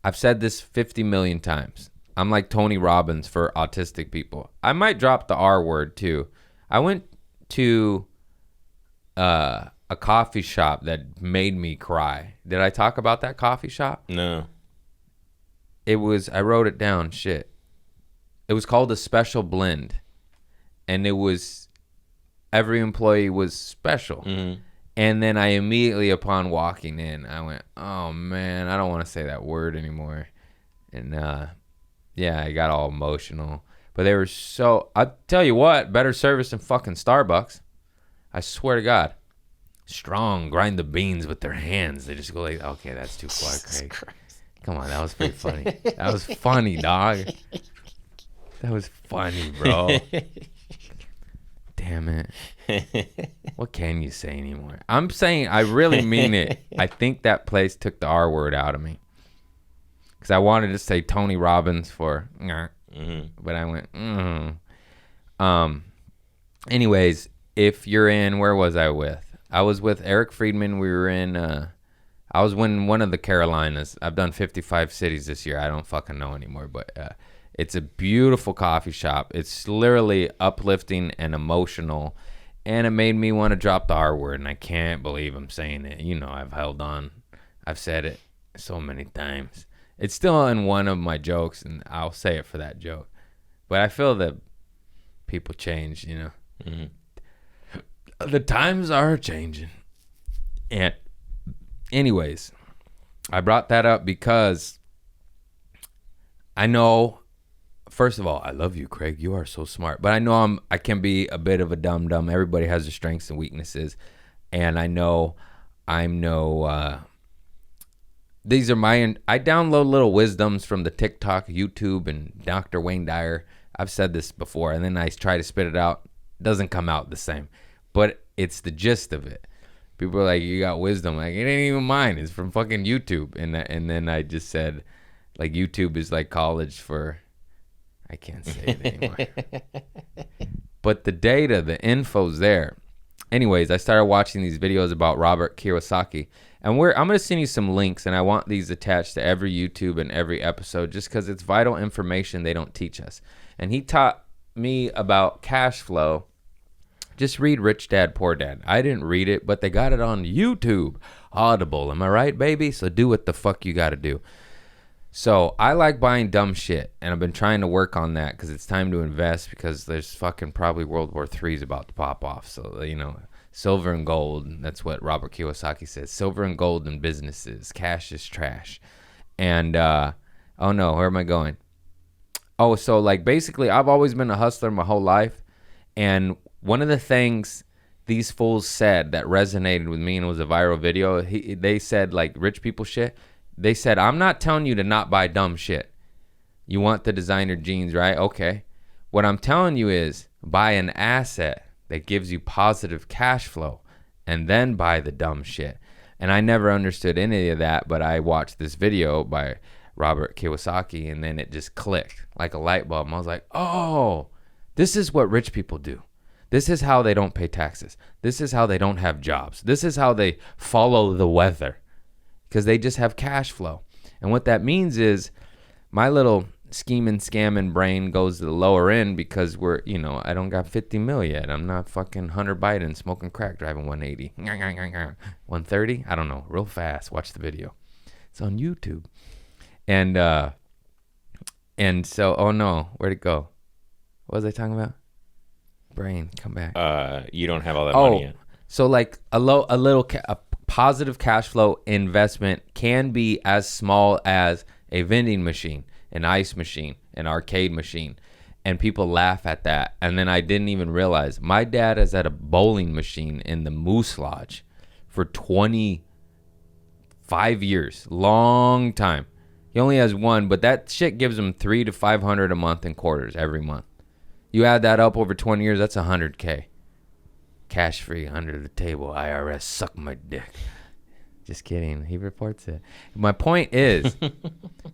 S1: I've said this 50 million times. I'm like Tony Robbins for autistic people. I might drop the R word too. I went to a coffee shop that made me cry. Did I talk about that coffee shop?
S2: No.
S1: I wrote it down, shit. It was called a special blend. And it was, every employee was special. Mm-hmm. And then I immediately, upon walking in, I went, oh man, I don't want to say that word anymore. And yeah, I got all emotional. But they were I'll tell you what, better service than fucking Starbucks. I swear to God. Strong, grind the beans with their hands. They just go like, okay, that's too far, Craig. Come on, that was pretty funny. That was funny, dog. That was funny, bro. Damn it. What can you say anymore? I'm saying, I really mean it. I think that place took the R word out of me. Because I wanted to say Tony Robbins for, but I went, anyways, if you're in, where was I with? I was with Eric Friedman. We were in, I was in one of the Carolinas. I've done 55 cities this year. I don't fucking know anymore, but it's a beautiful coffee shop. It's literally uplifting and emotional, and it made me want to drop the R word, and I can't believe I'm saying it. You know, I've held on. I've said it so many times. It's still in one of my jokes, and I'll say it for that joke. But I feel that people change, you know. Mm-hmm. The times are changing. And anyways, I brought that up because I know, first of all, I love you, Craig. You are so smart. But I know I can be a bit of a dum-dum. Everybody has their strengths and weaknesses. And I know I'm no... These are I download little wisdoms from the TikTok, YouTube, and Dr. Wayne Dyer. I've said this before, and then I try to spit it out. It doesn't come out the same. But it's the gist of it. People are like, you got wisdom. Like, it ain't even mine. It's from fucking YouTube. And then I just said, like, YouTube is like college for... I can't say it anymore. But the data, the info's there. Anyways, I started watching these videos about Robert Kiyosaki. And I'm going to send you some links, and I want these attached to every YouTube and every episode just because it's vital information they don't teach us. And he taught me about cash flow. Just read Rich Dad, Poor Dad. I didn't read it, but they got it on YouTube. Audible. Am I right, baby? So do what the fuck you got to do. So I like buying dumb shit, and I've been trying to work on that because it's time to invest because there's fucking probably World War III is about to pop off. So, you know, silver and gold, that's what Robert Kiyosaki says. Silver and gold in businesses. Cash is trash. And, oh no, where am I going? Oh, so like basically I've always been a hustler my whole life. And one of the things these fools said that resonated with me and it was a viral video, they said like rich people shit. They said, I'm not telling you to not buy dumb shit. You want the designer jeans, right? Okay. What I'm telling you is buy an asset that gives you positive cash flow and then buy the dumb shit. And I never understood any of that, but I watched this video by Robert Kiyosaki and then it just clicked like a light bulb. And I was like, oh, this is what rich people do. This is how they don't pay taxes. This is how they don't have jobs. This is how they follow the weather. Because they just have cash flow. And what that means is my little scheming, scamming brain goes to the lower end because I don't got 50 mil yet. I'm not fucking Hunter Biden smoking crack driving 180. 130? I don't know. Real fast. Watch the video. It's on YouTube. And so, oh no, where'd it go? What was I talking about? Brain, come back.
S2: You don't have all that money yet.
S1: So like a positive cash flow investment can be as small as a vending machine, an ice machine, an arcade machine. And people laugh at that. And then I didn't even realize my dad is at a bowling machine in the Moose Lodge for 25 years. Long time. He only has one, but that shit gives him $300 to $500 a month in quarters every month. You add that up over 20 years, that's $100K. Cash free under the table. IRS, suck my dick. Just kidding. He reports it. My point is,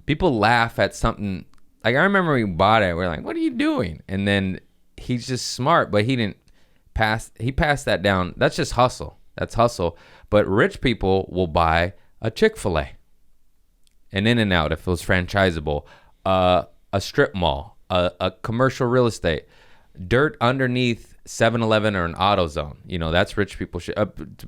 S1: people laugh at something. Like, I remember we bought it. We're like, what are you doing? And then he's just smart, but he passed that down. That's just hustle. That's hustle. But rich people will buy a Chick-fil-A, an In-N-Out if it was franchisable, a strip mall, a commercial real estate, dirt underneath 7-Eleven or an AutoZone. You know, that's rich people shit.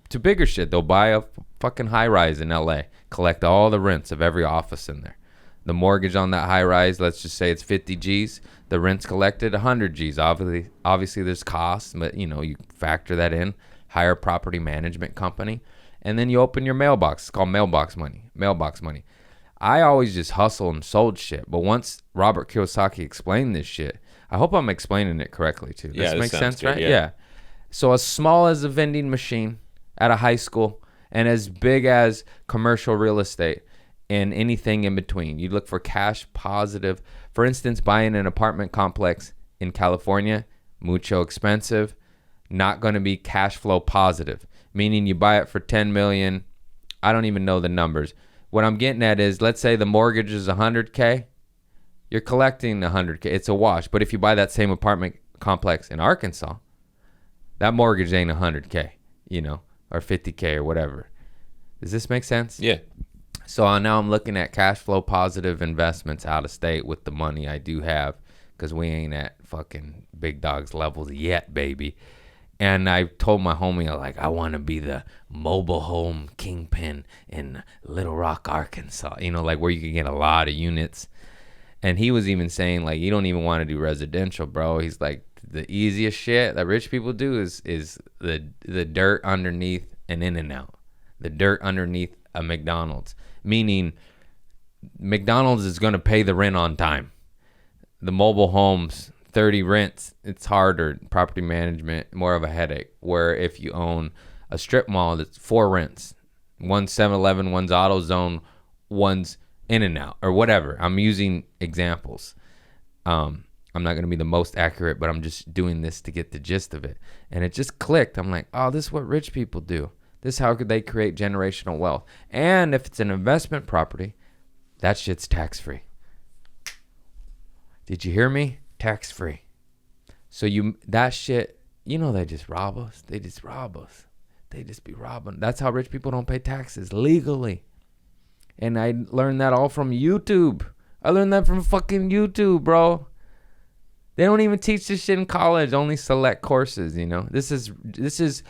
S1: To bigger shit, they'll buy a fucking high-rise in LA, collect all the rents of every office in there. The mortgage on that high-rise, let's just say it's 50 G's. The rent's collected 100 G's. Obviously, there's costs, but, you know, you factor that in. Hire a property management company. And then you open your mailbox. It's called mailbox money. Mailbox money. I always just hustled and sold shit. But once Robert Kiyosaki explained this shit, I hope I'm explaining it correctly, too. This makes sense, right? Yeah. So as small as a vending machine at a high school and as big as commercial real estate and anything in between. You look for cash positive. For instance, buying an apartment complex in California, mucho expensive, not going to be cash flow positive. Meaning you buy it for $10 million. I don't even know the numbers. What I'm getting at is, let's say the mortgage is $100K. You're collecting $100K. It's a wash. But if you buy that same apartment complex in Arkansas, that mortgage ain't $100K, you know, or $50K or whatever. Does this make sense?
S2: Yeah.
S1: So now I'm looking at cash flow positive investments out of state with the money I do have, because we ain't at fucking big dogs levels yet, baby. And I told my homie, I want to be the mobile home kingpin in Little Rock, Arkansas, you know, like where you can get a lot of units. And he was even saying, like, you don't even want to do residential, bro. He's like, the easiest shit that rich people do is the dirt underneath an In-N-Out, the dirt underneath a McDonald's. Meaning McDonald's is going to pay the rent on time. The mobile homes, 30 rents, it's harder. Property management, more of a headache. Where if you own a strip mall, that's 4 rents. One's 7-Eleven, one's AutoZone, one's In-N-Out, or whatever. I'm using examples. I'm not going to be the most accurate, but I'm just doing this to get the gist of it. And it just clicked. I'm like, oh, this is what rich people do. This is how could they create generational wealth. And if it's an investment property, that shit's tax-free. Did you hear me? Tax-free. So that shit, you know, they just rob us. They just rob us. They just be robbing. That's how rich people don't pay taxes legally. And I learned that all from YouTube. I learned that from fucking YouTube, bro. They don't even teach this shit in college. Only select courses, you know. This is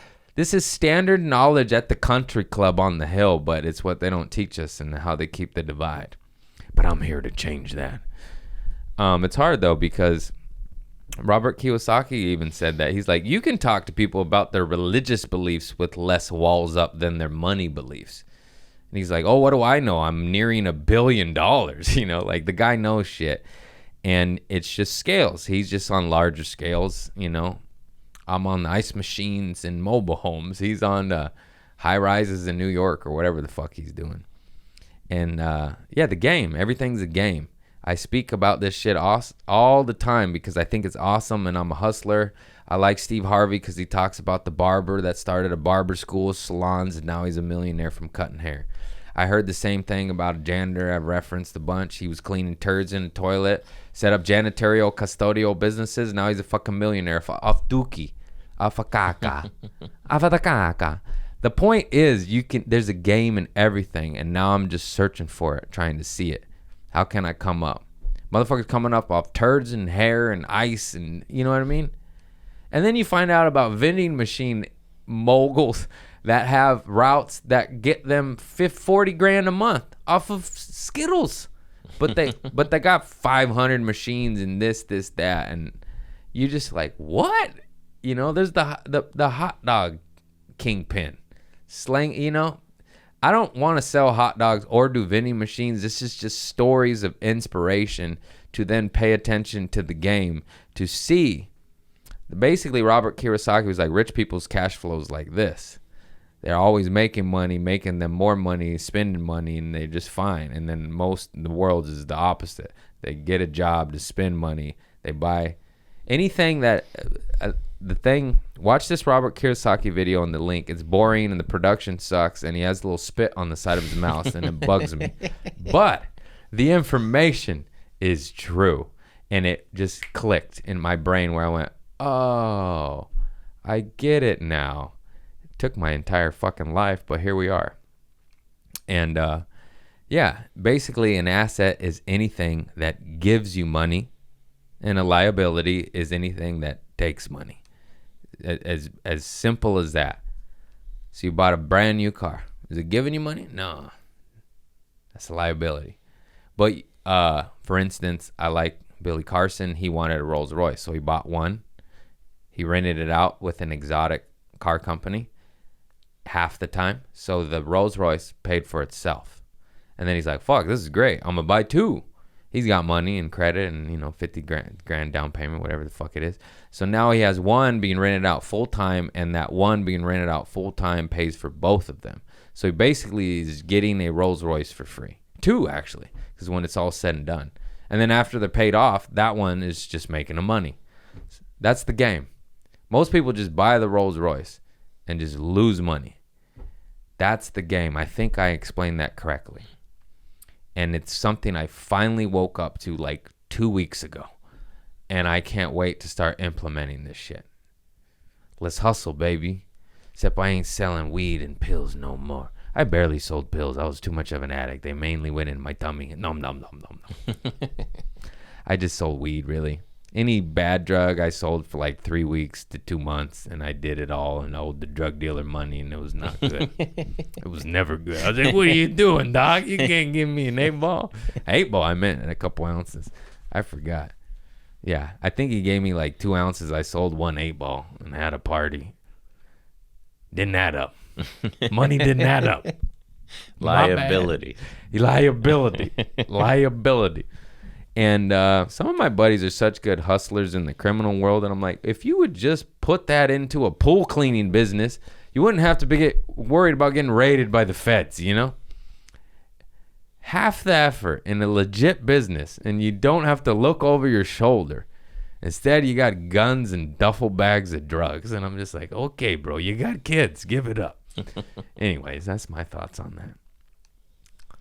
S1: standard knowledge at the country club on the hill, but it's what they don't teach us and how they keep the divide. But I'm here to change that. It's hard, though, because Robert Kiyosaki even said that. He's like, you can talk to people about their religious beliefs with less walls up than their money beliefs. And he's like, oh, what do I know? I'm nearing $1 billion, you know? Like, the guy knows shit. And it's just scales. He's just on larger scales, you know? I'm on the ice machines and mobile homes. He's on high rises in New York or whatever the fuck he's doing. And yeah, the game. Everything's a game. I speak about this shit all the time because I think it's awesome and I'm a hustler. I like Steve Harvey because he talks about the barber that started a barber school, salons, and now he's a millionaire from cutting hair. I heard the same thing about a janitor I've referenced a bunch. He was cleaning turds in a toilet, set up janitorial, custodial businesses. Now he's a fucking millionaire off dookie, off a caca, off the caca. The point is, there's a game in everything, and now I'm just searching for it, trying to see it. How can I come up? Motherfuckers coming up off turds and hair and ice and, you know what I mean? And then you find out about vending machine moguls that have routes that get them 40 grand a month off of Skittles. But they got 500 machines and this, that. And you just like, what? You know, there's the hot dog kingpin. Slang, you know. I don't want to sell hot dogs or do vending machines. This is just stories of inspiration to then pay attention to the game, to see. Basically, Robert Kiyosaki was like, rich people's cash flows like this. They're always making money, making them more money, spending money, and they're just fine. And then the world is the opposite. They get a job to spend money. They buy anything that... watch this Robert Kiyosaki video in the link. It's boring and the production sucks, and he has a little spit on the side of his mouth, and it bugs me. But the information is true, and it just clicked in my brain where I went, oh, I get it now. It took my entire fucking life, but here we are. And basically an asset is anything that gives you money, and a liability is anything that takes money. As simple as that. So you bought a brand new car. Is it giving you money? No. That's a liability. But for instance, I like Billy Carson. He wanted a Rolls Royce, so he bought one. He rented it out with an exotic car company half the time. So the Rolls Royce paid for itself. And then he's like, fuck, this is great. I'm going to buy two. He's got money and credit and, 50 grand down payment, whatever the fuck it is. So now he has one being rented out full time, and that one being rented out full time pays for both of them. So he basically is getting a Rolls Royce for free. Two, actually, because when it's all said and done. And then after they're paid off, that one is just making the money. That's the game. Most people just buy the Rolls Royce and just lose money. That's the game. I think I explained that correctly. And it's something I finally woke up to like 2 weeks ago. And I can't wait to start implementing this shit. Let's hustle, baby. Except I ain't selling weed and pills no more. I barely sold pills. I was too much of an addict. They mainly went in my tummy. Nom. I just sold weed, really. Any bad drug I sold for like 3 weeks to 2 months, and I did it all and owed the drug dealer money, and it was not good. It was never good. I was like, what are you doing, dog? You can't give me an 8-ball. 8-ball, I meant, and a couple ounces. I forgot. Yeah, I think he gave me like 2 ounces. I sold 1 8-ball and had a party. Didn't add up. Money didn't add up.
S2: Liability.
S1: Liability. And some of my buddies are such good hustlers in the criminal world. And I'm like, if you would just put that into a pool cleaning business, you wouldn't have to be worried about getting raided by the feds, Half the effort in a legit business, and you don't have to look over your shoulder. Instead, you got guns and duffel bags of drugs. And I'm just like, okay, bro, you got kids. Give it up. Anyways, that's my thoughts on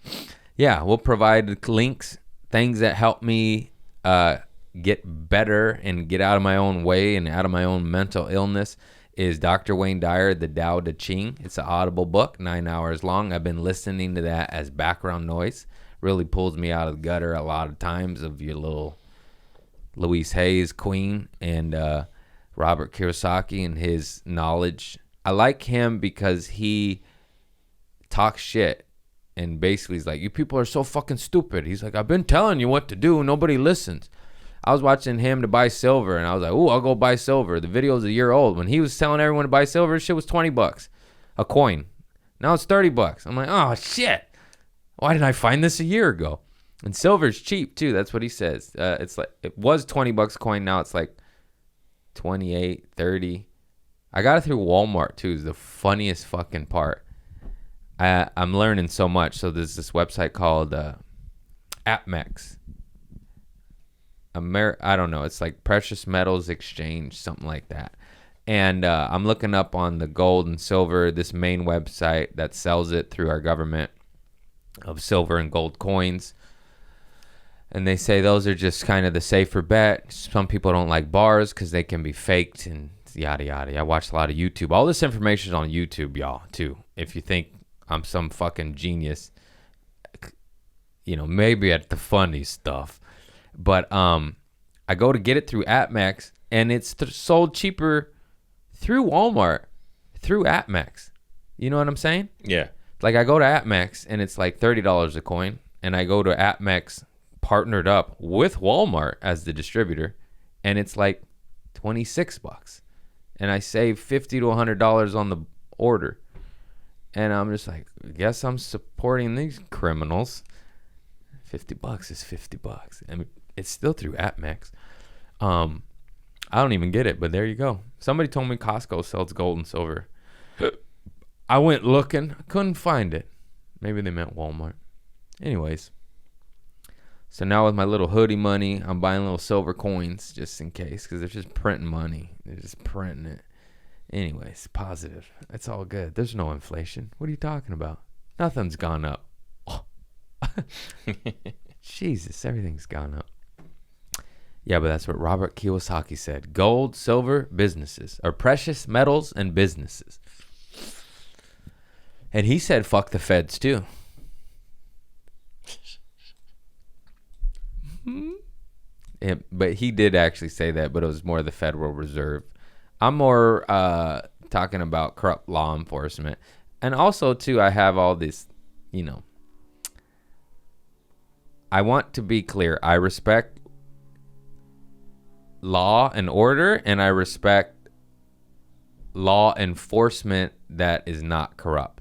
S1: that. Yeah, we'll provide links, things that help me get better and get out of my own way and out of my own mental illness is Dr. Wayne Dyer, The Tao Te Ching. It's an Audible book, 9 hours long. I've been listening to that as background noise. Really pulls me out of the gutter a lot of times of your little Louise Hay's Queen and Robert Kiyosaki and his knowledge. I like him because he talks shit and basically he's like, you people are so fucking stupid. He's like, I've been telling you what to do. Nobody listens. I was watching him to buy silver and I was like, oh, I'll go buy silver. The video's a year old. When he was telling everyone to buy silver, shit was $20 a coin. Now it's $30. I'm like, oh shit. Why didn't I find this a year ago? And silver's cheap too. That's what he says. It's like it was $20 a coin. Now it's like 28, 30. I got it through Walmart too. Is the funniest fucking part. I'm learning so much. So there's this website called AppMex. I don't know. It's like Precious Metals Exchange, something like that. And I'm looking up on the gold and silver, this main website that sells it through our government of silver and gold coins. And they say those are just kind of the safer bet. Some people don't like bars because they can be faked and yada yada. I watched a lot of YouTube. All this information is on YouTube, y'all, too. If you think I'm some fucking genius, maybe at the funny stuff. But I go to get it through AppMex, and it's sold cheaper through Walmart, through AppMex. You know what I'm saying?
S2: Yeah.
S1: Like I go to AppMex and it's like $30 a coin, and I go to AppMex partnered up with Walmart as the distributor, and it's like $26, and I save $50 to $100 on the order, and I'm just like, I guess I'm supporting these criminals. $50 is $50. I mean, it's still through AppMex. I don't even get it, but there you go. Somebody told me Costco sells gold and silver. I went looking, couldn't find it. Maybe they meant Walmart. Anyways, so now with my little hoodie money, I'm buying little silver coins just in case, because they're just printing money. They're just printing it. Anyways, positive. It's all good. There's no inflation. What are you talking about? Nothing's gone up. Oh. Jesus, everything's gone up. Yeah, but that's what Robert Kiyosaki said. Gold, silver, businesses, or precious metals and businesses. And he said, fuck the feds too. But he did actually say that, but it was more the Federal Reserve. I'm more talking about corrupt law enforcement. And also, too, I have all this, you know. I want to be clear. I respect law and order, and I respect law enforcement that is not corrupt.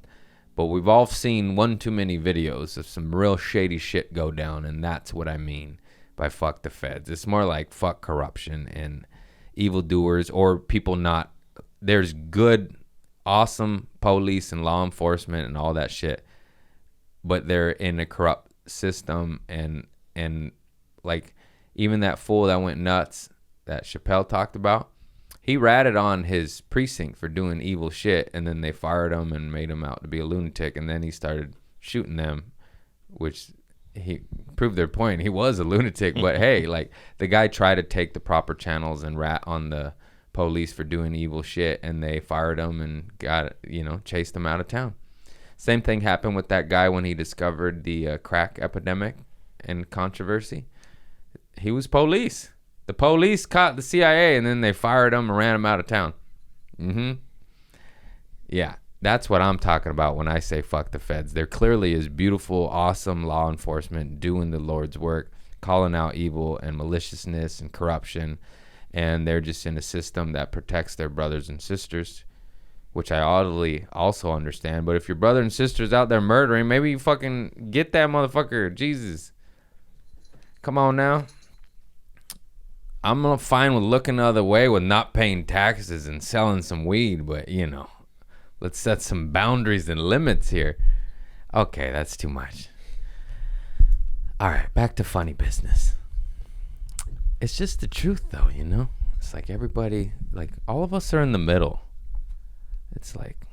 S1: But we've all seen one too many videos of some real shady shit go down, and that's what I mean by fuck the feds. It's more like fuck corruption and evildoers, or people not. There's good, awesome police and law enforcement and all that shit, but they're in a corrupt system, and like even that fool that went nuts that Chappelle talked about, he ratted on his precinct for doing evil shit, and then they fired him and made him out to be a lunatic, and then he started shooting them, which he proved their point. He was a lunatic, but hey, like the guy tried to take the proper channels and rat on the police for doing evil shit, and they fired him and chased him out of town. Same thing happened with that guy when he discovered the crack epidemic and controversy. He was police. The police caught the CIA, and then they fired him and ran him out of town. Yeah, that's what I'm talking about when I say fuck the feds. There clearly is beautiful, awesome law enforcement doing the Lord's work, calling out evil and maliciousness and corruption, and they're just in a system that protects their brothers and sisters, which I oddly also understand. But if your brother and sister's out there murdering, maybe you fucking get that motherfucker. Jesus. Come on now. I'm fine with looking the other way with not paying taxes and selling some weed, but, let's set some boundaries and limits here. Okay, that's too much. All right, back to funny business. It's just the truth, though, It's like everybody, like, all of us are in the middle. It's like,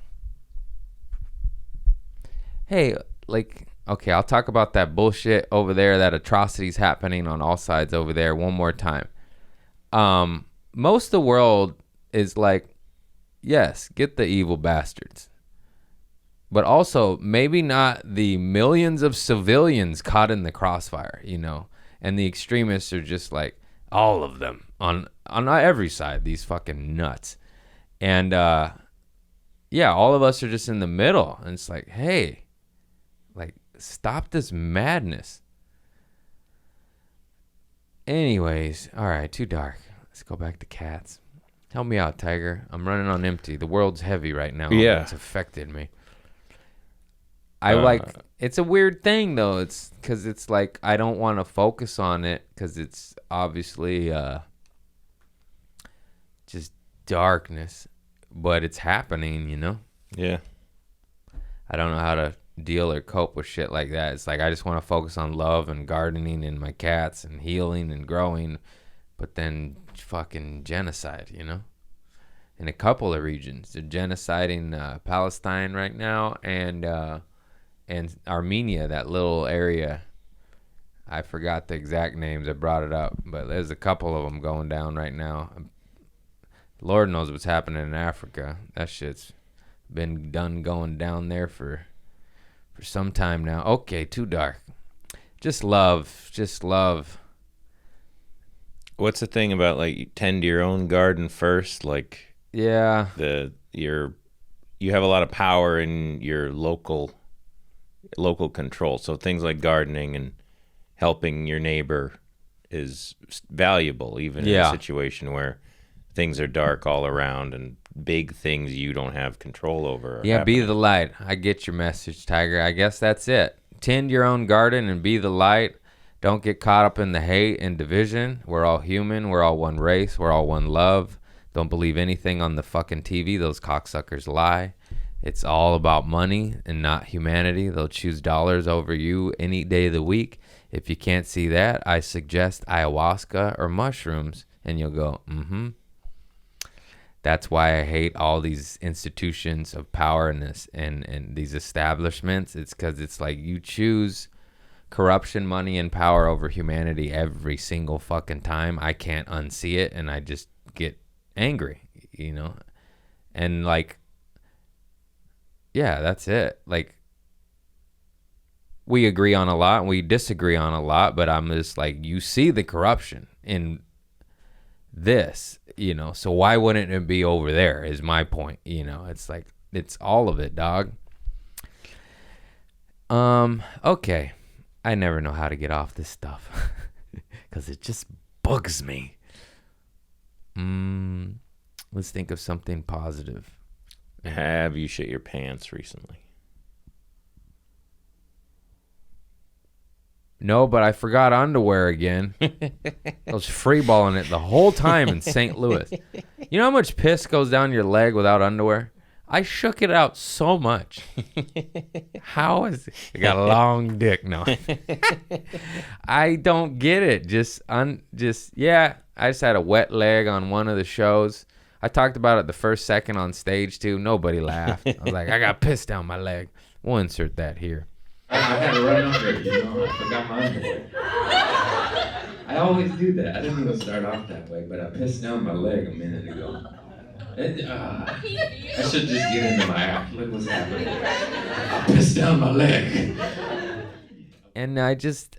S1: hey, like, okay, I'll talk about that bullshit over there, that atrocities happening on all sides over there one more time. Most of the world is like, yes, get the evil bastards, but also maybe not the millions of civilians caught in the crossfire, and the extremists are just like all of them on every side, these fucking nuts. And yeah, all of us are just in the middle, and it's like, hey, like, stop this madness. Anyways, all right, too dark. Let's go back to cats. Help me out, Tiger. I'm running on empty. The world's heavy right now.
S2: Yeah.
S1: It's affected me. It's a weird thing, though. It's because it's like I don't want to focus on it because it's obviously just darkness, but it's happening,
S2: Yeah.
S1: I don't know how to deal or cope with shit like that. It's like I just want to focus on love and gardening and my cats and healing and growing, but then fucking genocide, in a couple of regions. They're genociding Palestine right now, and Armenia, that little area. I forgot the exact names. I brought it up, but there's a couple of them going down right now. Lord knows what's happening in Africa. That shit's been done going down there for some time now. Okay, too dark. Just love.
S2: What's the thing about, like, you tend to your own garden first? Like,
S1: yeah,
S2: your you have a lot of power in your local control. So things like gardening and helping your neighbor is valuable, even in a situation where things are dark all around and big things you don't have control over.
S1: Yeah, be the light. I get your message, Tiger. I guess that's it. Tend your own garden and be the light. Don't get caught up in the hate and division. We're all human. We're all one race. We're all one love. Don't believe anything on the fucking TV. Those cocksuckers lie. It's all about money and not humanity. They'll choose dollars over you any day of the week. If you can't see that, I suggest ayahuasca or mushrooms, and you'll go, mm-hmm. That's why I hate all these institutions of power and these establishments. It's because it's like you choose corruption, money, and power over humanity every single fucking time. I can't unsee it, and I just get angry, you know? And like, yeah, that's it. Like, we agree on a lot and we disagree on a lot, but I'm just like, you see the corruption in this, you know, so why wouldn't it be over there is my point, you know? It's like, it's all of it, dog. Okay. I never know how to get off this stuff because it just bugs me. Let's think of something positive.
S2: Have you shit your pants recently?
S1: No, but I forgot underwear again. I was freeballing it the whole time in St. Louis. You know how much piss goes down your leg without underwear? I shook it out so much. How is it? I got a long dick. No. I don't get it. Yeah, I just had a wet leg on one of the shows. I talked about it the first second on stage, too. Nobody laughed. I was like, I got piss down my leg. We'll insert that here. I had to run under it, you know. I forgot my underwear. I always do that. I didn't even start off that way, but I pissed down my leg a minute ago. I should just get into my app. Look what's happening. I pissed down my leg. And I just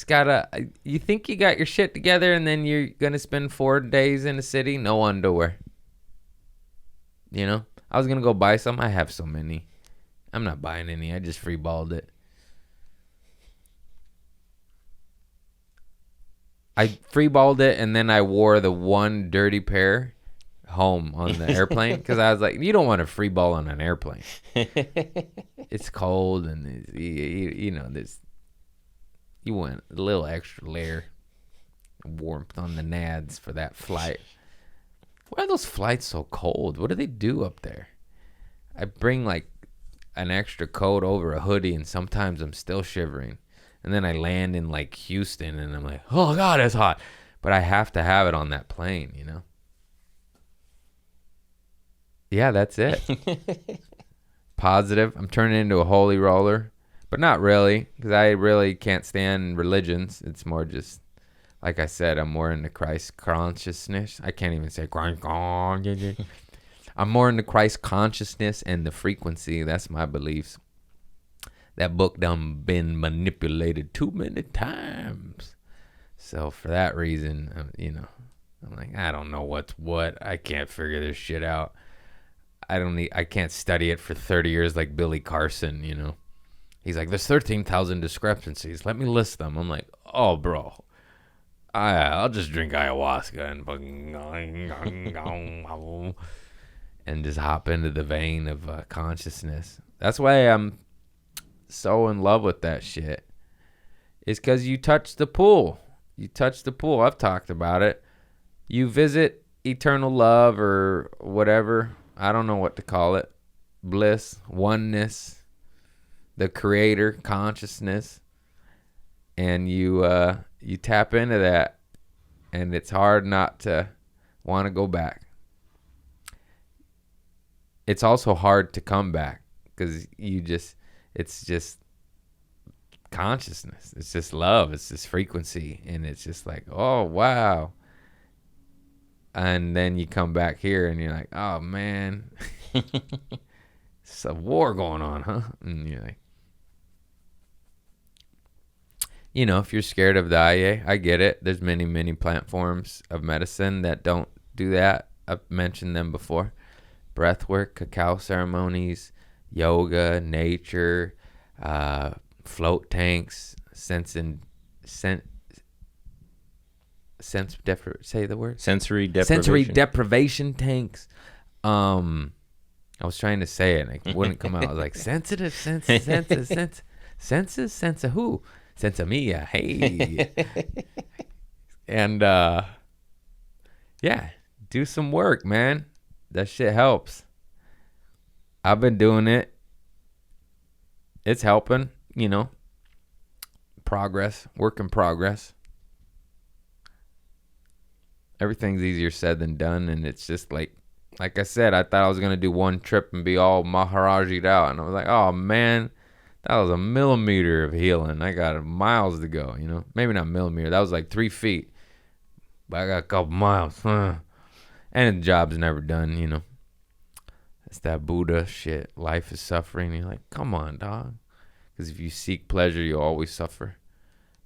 S1: gotta, you think you got your shit together and then you're gonna spend 4 days in the city? No underwear. You know? I was gonna go buy some. I have so many. I'm not buying any. I just freeballed it. I freeballed it and then I wore the one dirty pair home on the airplane because I was like, you don't want to freeball on an airplane. It's cold and you know, you want a little extra layer of warmth on the nads for that flight. Why are those flights so cold? What do they do up there? I bring like an extra coat over a hoodie and sometimes I'm still shivering. And then I land in like Houston and I'm like, oh God, it's hot. But I have to have it on that plane, you know? Yeah, that's it. Positive. I'm turning into a holy roller. But not really, because I really can't stand religions. It's more just, like I said, I'm more into Christ consciousness. I can't even say Christ. I'm more into Christ consciousness and the frequency. That's my beliefs. That book done been manipulated too many times. So for that reason, you know, I'm like, I don't know what's what. I can't figure this shit out. I can't study it for 30 years like Billy Carson, you know. He's like, there's 13,000 discrepancies. Let me list them. I'm like, oh, bro. I'll just drink ayahuasca and fucking and just hop into the vein of consciousness. That's why I'm so in love with that shit. It's because you touch the pool. You touch the pool. I've talked about it. You visit eternal love or whatever. I don't know what to call it. Bliss, oneness, the creator, consciousness. And you tap into that. And it's hard not to want to go back. It's also hard to come back because it's just consciousness. It's just love. It's just frequency. And it's just like, oh, wow. And then you come back here and you're like, oh, man. It's a war going on, huh? And you're like, you know, if you're scared of the IA, I get it. There's many, many plant forms of medicine that don't do that. I've mentioned them before. breath work, cacao ceremonies, yoga, nature, float tanks, sensory deprivation tanks. I was trying to say it and it wouldn't come out. I was like, sensitive sense of who? Sense of me, hey. And yeah, do some work, man. That shit helps. I've been doing it. It's helping, progress, work in progress. Everything's easier said than done, and it's just like I said, I thought I was going to do one trip and be all Maharaji'd out, and I was like, oh man, that was a millimeter of healing. I got miles to go, maybe not millimeter, that was like 3 feet, but I got a couple miles, and the job's never done, It's that Buddha shit. Life is suffering. You're like, come on, dog. Because if you seek pleasure, you'll always suffer.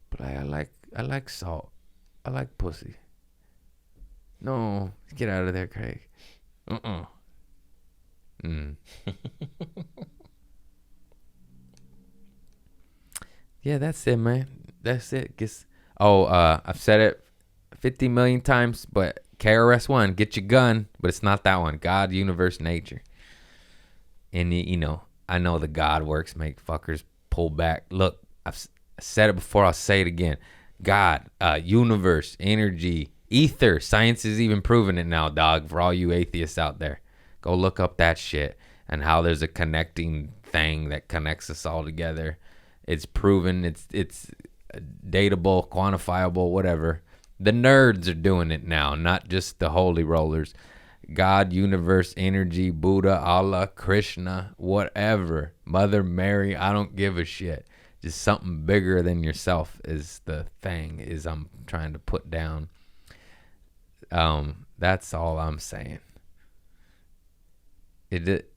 S1: But I like salt. I like pussy. No, get out of there, Craig. Yeah, that's it, man. That's it. I've said it 50 million times, but KRS-One, get your gun, but it's not that one. God, universe, nature. And, I know the God works make fuckers pull back. Look, I've said it before. I'll say it again. God, universe, energy, ether. Science is even proving it now, dog, for all you atheists out there. Go look up that shit and how there's a connecting thing that connects us all together. It's proven. It's dateable, quantifiable, whatever. The nerds are doing it now, not just the holy rollers. God, universe, energy, Buddha, Allah, Krishna, whatever. Mother Mary, I don't give a shit. Just something bigger than yourself is the thing is I'm trying to put down. That's all I'm saying.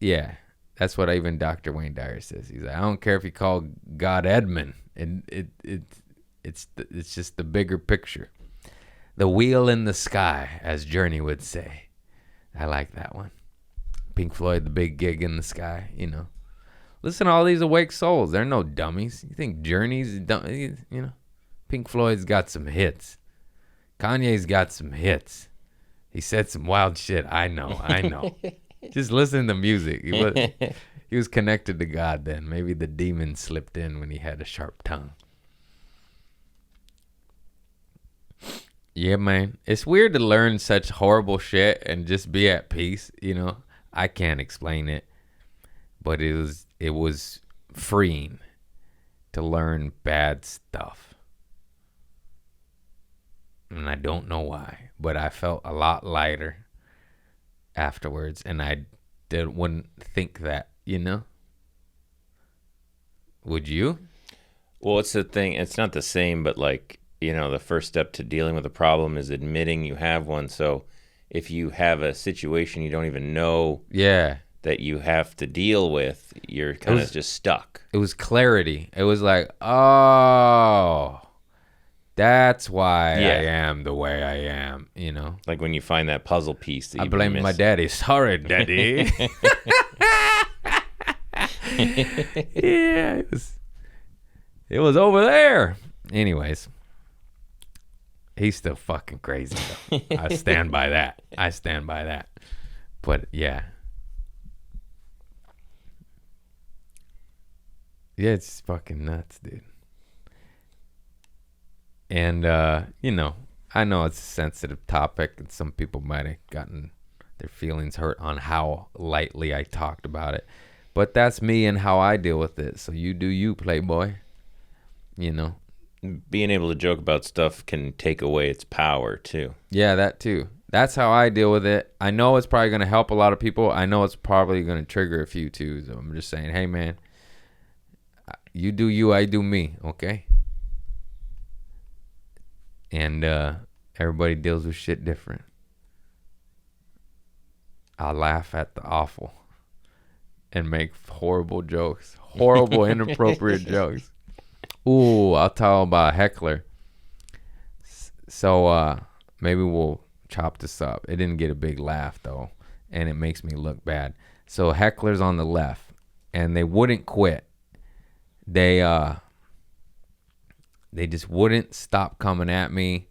S1: Yeah, that's what even Dr. Wayne Dyer says. He's like, I don't care if you call God Edmund. It's just the bigger picture. The wheel in the sky, as Journey would say. I like that one. Pink Floyd, the big gig in the sky, Listen to all these awake souls. They're no dummies. You think Journey's dumb? Pink Floyd's got some hits. Kanye's got some hits. He said some wild shit. I know. Just listen to music. He was connected to God then. Maybe the demon slipped in when he had a sharp tongue. Yeah, man. It's weird to learn such horrible shit and just be at peace, I can't explain it. But it was freeing to learn bad stuff. And I don't know why, but I felt a lot lighter afterwards, and I wouldn't think that, Would you?
S2: Well, it's the thing. It's not the same, but the first step to dealing with a problem is admitting you have one. So if you have a situation you don't even know that you have to deal with, you're kind of just stuck.
S1: It was clarity. It was like, oh, that's why I am the way I am,
S2: Like when you find that puzzle piece that
S1: I blame my daddy. Sorry, daddy. Yeah, it was over there. Anyways. He's still fucking crazy, though. I stand by that. But, yeah. Yeah, it's fucking nuts, dude. And, I know it's a sensitive topic, and some people might have gotten their feelings hurt on how lightly I talked about it. But that's me and how I deal with it. So you do you, Playboy.
S2: Being able to joke about stuff can take away its power, too.
S1: Yeah, that, too. That's how I deal with it. I know it's probably going to help a lot of people. I know it's probably going to trigger a few, too. So I'm just saying, hey, man, you do you, I do me, okay? And everybody deals with shit different. I laugh at the awful and make horrible jokes. Horrible, inappropriate jokes. Ooh, I'll tell about a heckler. So maybe we'll chop this up. It didn't get a big laugh, though. and it makes me look bad. So hecklers on the left, and they wouldn't quit. They just wouldn't stop coming at me,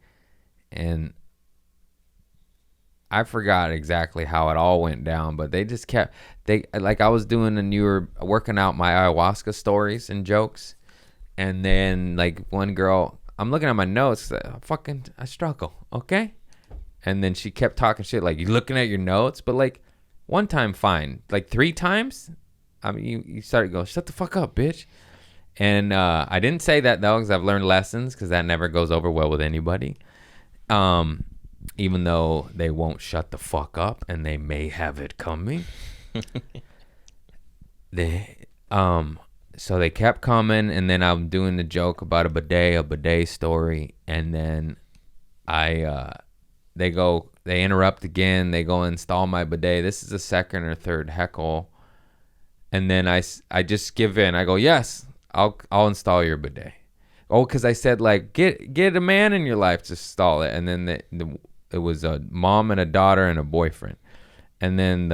S1: and I forgot exactly how it all went down, but they just kept, I was working out my ayahuasca stories and jokes, and then like one girl, I'm looking at my notes, I struggle, okay? And then she kept talking shit, like, you looking at your notes? But like, one time, fine. Like 3 times, I mean, you started going, shut the fuck up, bitch. And I didn't say that though, because I've learned lessons, because that never goes over well with anybody. Even though they won't shut the fuck up, and they may have it coming. So they kept coming, and then I'm doing the joke about a bidet story, and then they interrupt again. They go install my bidet. This is the second or third heckle, and then I just give in. I go, yes, I'll install your bidet. Oh, because I said like get a man in your life to install it, and then it was a mom and a daughter and a boyfriend, and then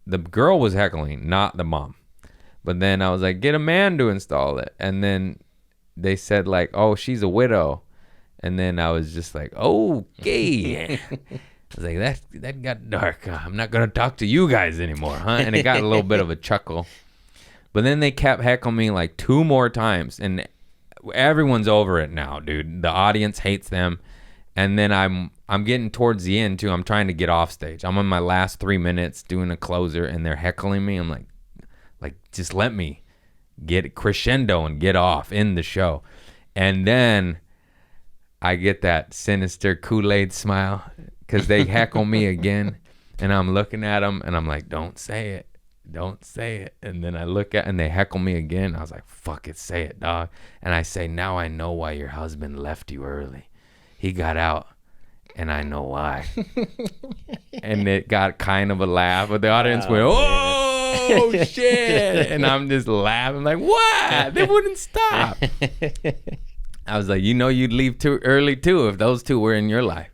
S1: the girl was heckling, not the mom. But then I was like, get a man to install it, and then they said like, oh, she's a widow, and then I was just like, okay. I was like, that got dark. I'm not gonna talk to you guys anymore, huh? And it got a little bit of a chuckle. But then they kept heckling me like 2 more times, and everyone's over it now, dude. The audience hates them. And then I'm getting towards the end too. I'm trying to get off stage. I'm on my last 3 minutes doing a closer, and they're heckling me. I'm like just let me get crescendo and get off in the show. And then I get that sinister Kool-Aid smile, because they heckle me again, and I'm looking at them, and I'm like, don't say it. Don't say it. And then I look at, and they heckle me again. I was like, fuck it, say it, dog. And I say, now I know why your husband left you early. He got out, and I know why. And it got kind of a laugh, but the audience went, oh, shit. And I'm just laughing like, what? They wouldn't stop. I was like, you'd leave too early too if those two were in your life.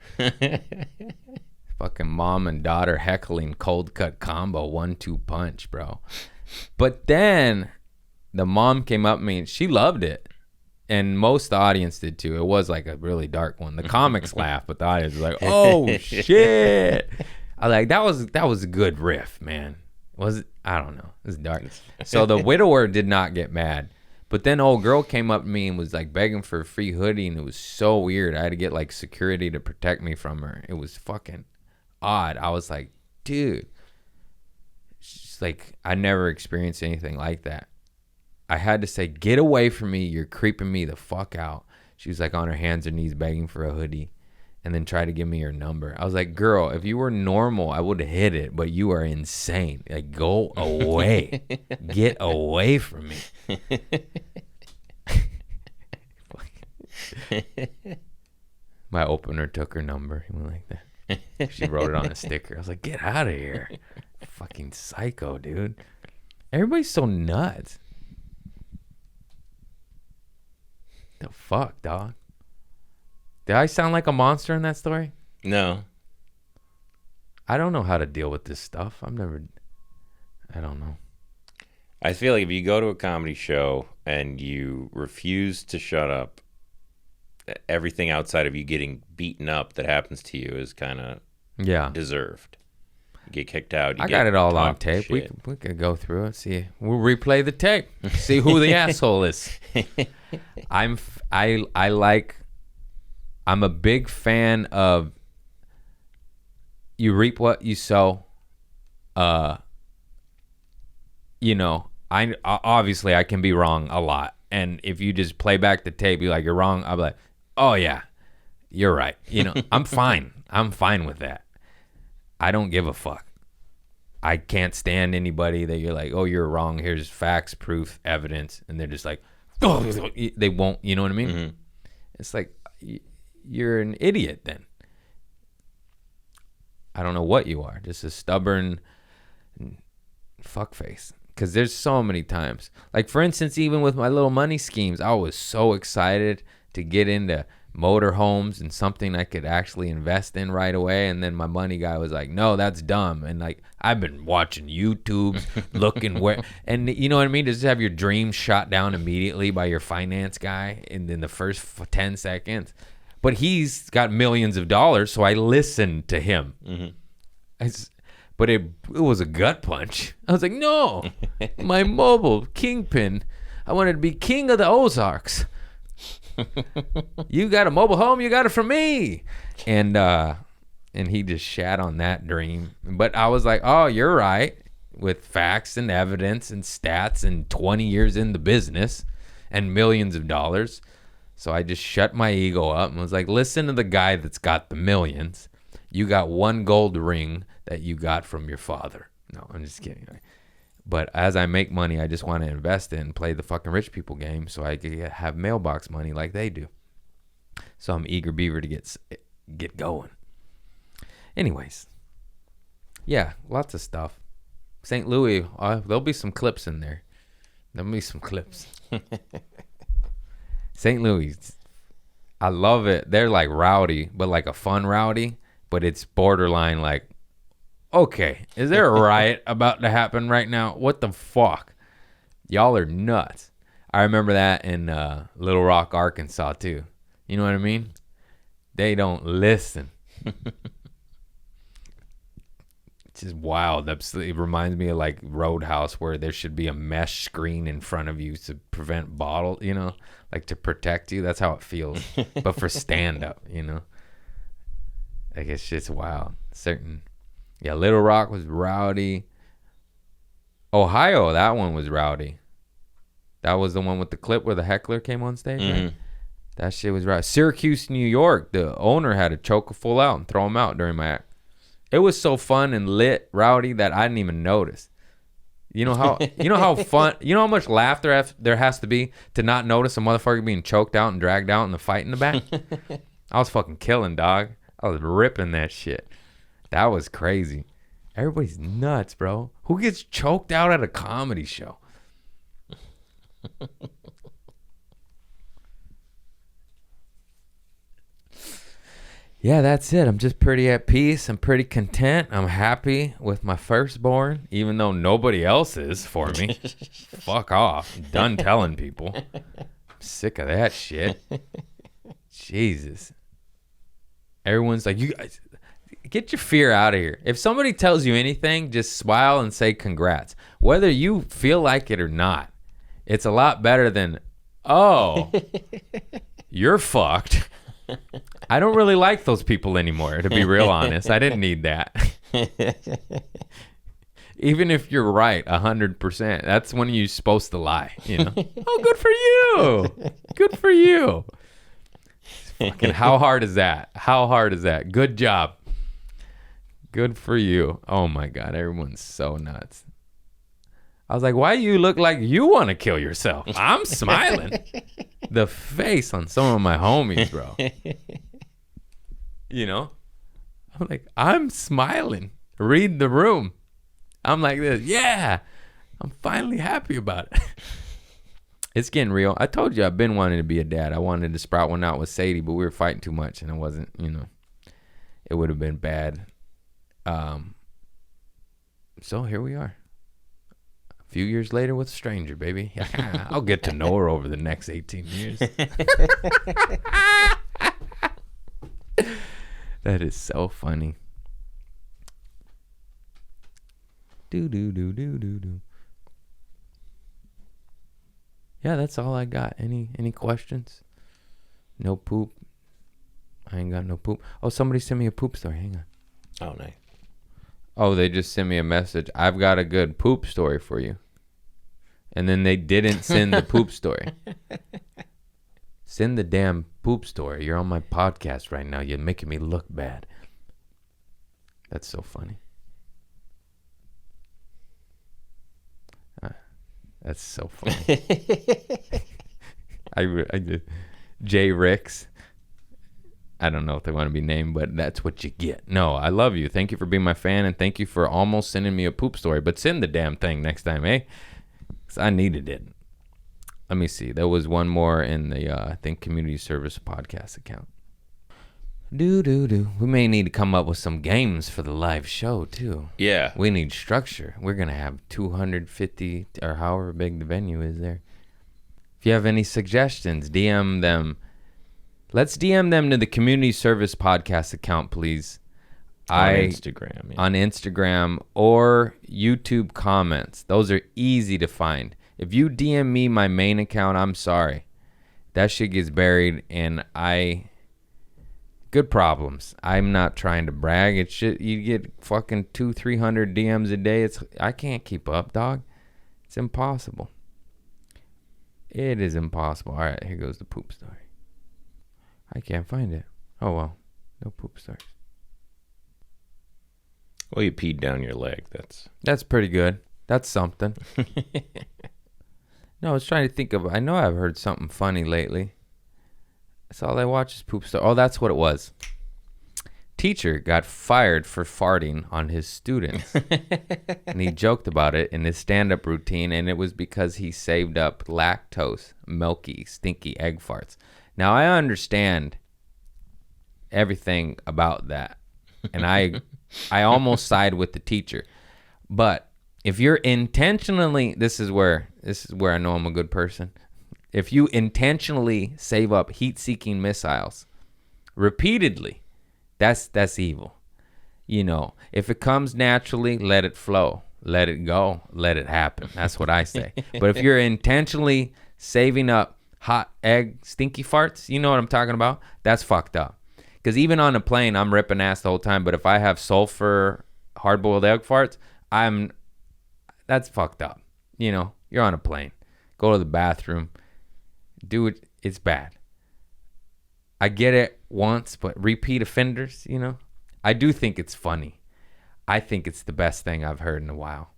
S1: Fucking mom and daughter heckling, cold cut combo, 1-2 punch, bro. But then the mom came up to me, and she loved it. And most of the audience did too. It was like a really dark one. The comics laughed, but the audience was like, oh, shit. I was like, that was a good riff, man. Was it? I don't know. It was dark. So the widower did not get mad. But then old girl came up to me and was like begging for a free hoodie, and it was so weird. I had to get like security to protect me from her. It was fucking odd. I was like, dude. She's like, I never experienced anything like that. I had to say, get away from me. You're creeping me the fuck out. She was like on her hands and knees begging for a hoodie, and then tried to give me her number. I was like, girl, if you were normal, I would have hit it, but you are insane. Like, go away. Get away from me. My opener took her number. He went like that. She wrote it on a sticker. I was like, get out of here. Fucking psycho, dude. Everybody's so nuts. The fuck, dog? Did I sound like a monster in that story?
S2: No.
S1: I don't know how to deal with this stuff. I don't know.
S2: I feel like if you go to a comedy show and you refuse to shut up, everything outside of you getting beaten up that happens to you is kind of deserved. You get kicked out.
S1: I got it all on tape. We could go through it. See, we'll replay the tape. See who the asshole is. I'm a big fan of you reap what you sow. I obviously I can be wrong a lot, and if you just play back the tape, you're like, you're wrong. I'll be like, oh yeah, you're right. I'm fine. I'm fine with that. I don't give a fuck. I can't stand anybody that you're like, oh, you're wrong. Here's facts, proof, evidence, and they're just like, oh, they won't. You know what I mean? Mm-hmm. It's like, you're an idiot then. I don't know what you are. Just a stubborn fuckface. Because there's so many times. Like, for instance, even with my little money schemes, I was so excited to get into motorhomes and something I could actually invest in right away. And then my money guy was like, no, that's dumb. And like, I've been watching YouTubes, looking where, and you know what I mean? Just have your dreams shot down immediately by your finance guy in the first 10 seconds. But he's got millions of dollars, so I listened to him. But it was a gut punch. I was like, no, my mobile kingpin. I wanted to be king of the Ozarks. You got a mobile home, you got it from me. And he just shat on that dream. But I was like, oh, you're right, with facts and evidence and stats and 20 years in the business and millions of dollars. So I just shut my ego up and was like, listen to the guy that's got the millions. You got one gold ring that you got from your father. No, I'm just kidding. But as I make money, I just want to invest in, play the fucking rich people game so I can have mailbox money like they do. So I'm eager beaver to get going. Anyways. Yeah, lots of stuff. St. Louis, there'll be some clips in there. There'll be some clips. St. Louis, I love it. They're like rowdy, but like a fun rowdy, but it's borderline like, okay, is there a riot about to happen right now? What the fuck? Y'all are nuts. I remember that in Little Rock, Arkansas too. You know what I mean? They don't listen. It's just wild. It reminds me of like Roadhouse, where there should be a mesh screen in front of you to prevent bottle, you know, like to protect you. That's how it feels, but for stand up, you know. Like it's just wild. Yeah, Little Rock was rowdy. Ohio, that one was rowdy. That was the one with the clip where the heckler came on stage, right? That shit was rowdy. Syracuse, New York, the owner had to choke a fool out and throw him out during my act. It was so fun and lit, rowdy, that I didn't even notice. You know how fun, you know how much laughter there has to be to not notice a motherfucker being choked out and dragged out in the fight in the back? I was fucking killing, dog. I was ripping that shit. That was crazy. Everybody's nuts, bro. Who gets choked out at a comedy show? Yeah, that's it. I'm just pretty at peace. I'm pretty content. I'm happy with my firstborn, even though nobody else is for me. Fuck off. I'm done telling people. I'm sick of that shit. Jesus. Everyone's like, you guys, get your fear out of here. If somebody tells you anything, just smile and say congrats. Whether you feel like it or not, it's a lot better than, oh, you're fucked. I don't really like those people anymore, to be real honest. I didn't need that. Even if you're right 100%, that's when you're supposed to lie, you know? Oh, good for you. Good for you. Fucking, how hard is that? How hard is that? Good job. Good for you. Oh my God, everyone's so nuts. I was like, why do you look like you want to kill yourself? I'm smiling. The face on some of my homies, bro. You know? I'm like, I'm smiling. Read the room. I'm like this. Yeah. I'm finally happy about it. It's getting real. I told you I've been wanting to be a dad. I wanted to sprout one out with Sadie, but we were fighting too much and it wasn't, you know, it would have been bad. So here we are. A few years later with a stranger, baby. I'll get to know her over the next 18 years. That is so funny. Do. Yeah, that's all I got. Any questions? No poop. I ain't got no poop. Oh, somebody sent me a poop story. Hang on.
S2: Oh, nice.
S1: Oh, they just sent me a message. I've got a good poop story for you. And then they didn't send the poop story. Send the damn poop story. You're on my podcast right now. You're making me look bad. That's so funny. That's so funny. I did. J. Ricks. I don't know if they want to be named, but that's what you get. No, I love you. Thank you for being my fan, and thank you for almost sending me a poop story. But send the damn thing next time, eh? Because I needed it. Let me see. There was one more in the, I think, community service podcast account. We may need to come up with some games for the live show, too.
S2: Yeah.
S1: We need structure. We're going to have 250 or however big the venue is there. If you have any suggestions, DM them. Let's DM them to the community service podcast account, please.
S2: On Instagram. Yeah.
S1: On Instagram or YouTube comments. Those are easy to find. If you DM me my main account, I'm sorry. That shit gets buried, and good problems. I'm not trying to brag. It's shit. You get fucking 200-300 DMs a day. I can't keep up, dog. It's impossible. It is impossible. All right, here goes the poop story. I can't find it. Oh, well. No poop stories.
S2: Well, you peed down your leg.
S1: That's pretty good. That's something. No, I was trying to think of... I know I've heard something funny lately. That's all I watch is poop stories. Oh, that's what it was. Teacher got fired for farting on his students. And he joked about it in his stand-up routine, and it was because he saved up lactose, milky, stinky egg farts. Now, I understand everything about that, and I almost side with the teacher. But if you're intentionally, this is where I know I'm a good person. If you intentionally save up heat-seeking missiles repeatedly, that's evil. You know, if it comes naturally, let it flow, let it go, let it happen. That's what I say. But if you're intentionally saving up hot egg stinky farts, you know what I'm talking about? That's fucked up. Because even on a plane, I'm ripping ass the whole time. But if I have sulfur hard-boiled egg farts, that's fucked up. You know, you're on a plane. Go to the bathroom. Do it. It's bad. I get it once, but repeat offenders, you know? I do think it's funny. I think it's the best thing I've heard in a while.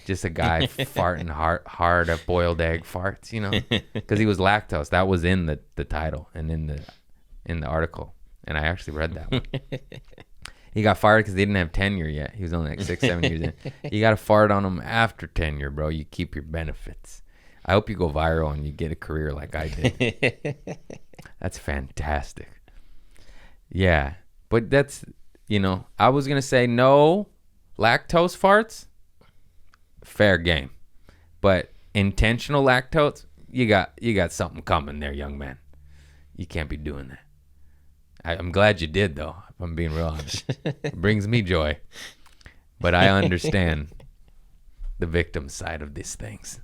S1: Just a guy farting hard at boiled egg farts, you know? Because he was lactose. That was in the title and in the article. And I actually read that one. He got fired because they didn't have tenure yet. He was only like 6-7 years in. You got to fart on him after tenure, bro. You keep your benefits. I hope you go viral and you get a career like I did. That's fantastic. Yeah. But that's, you know, I was going to say no lactose farts. Fair game. But intentional lactose, you got something coming there, young man. You can't be doing that. I'm glad you did, though, if I'm being real honest. It brings me joy. But I understand the victim side of these things.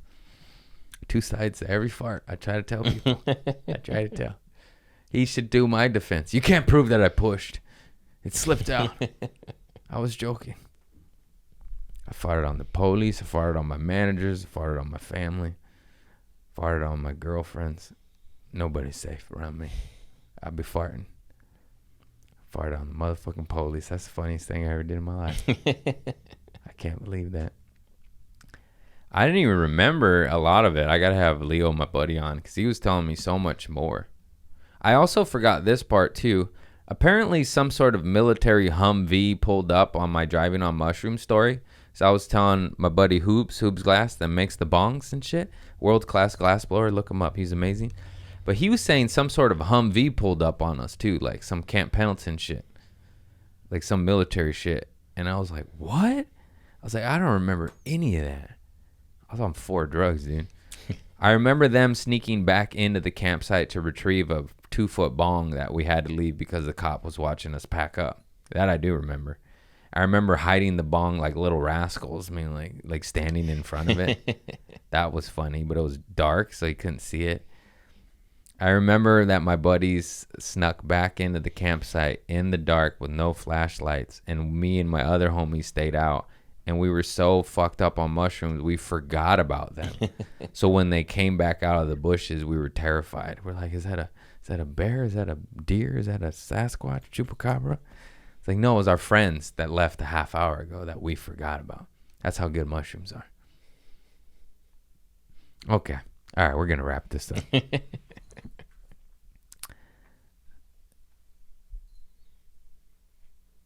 S1: Two sides to every fart. I try to tell people. I try to tell. He should do my defense. You can't prove that I pushed. It slipped out. I was joking. I farted on the police. I farted on my managers. I farted on my family. I farted on my girlfriends. Nobody's safe around me. I'll be farting. Farted on the motherfucking police. That's the funniest thing I ever did in my life. I can't believe that. I didn't even remember a lot of it. I got to have Leo, my buddy, on because he was telling me so much more. I also forgot this part, too. Apparently, some sort of military Humvee pulled up on my driving on mushroom story. So I was telling my buddy Hoops Glass that makes the bongs and shit. World-class glass blower. Look him up. He's amazing. But he was saying some sort of Humvee pulled up on us, too. Like some Camp Pendleton shit. Like some military shit. And I was like, what? I was like, I don't remember any of that. I was on 4 drugs, dude. I remember them sneaking back into the campsite to retrieve a 2-foot bong that we had to leave because the cop was watching us pack up. That I do remember. I remember hiding the bong like little rascals. I mean, like standing in front of it. That was funny, but it was dark, so you couldn't see it. I remember that my buddies snuck back into the campsite in the dark with no flashlights, and me and my other homies stayed out. And we were so fucked up on mushrooms, we forgot about them. So when they came back out of the bushes, we were terrified. We're like, is that a bear? Is that a deer? Is that a Sasquatch? Chupacabra? It's like, no, it was our friends that left a half hour ago that we forgot about. That's how good mushrooms are. Okay. All right, we're going to wrap this up.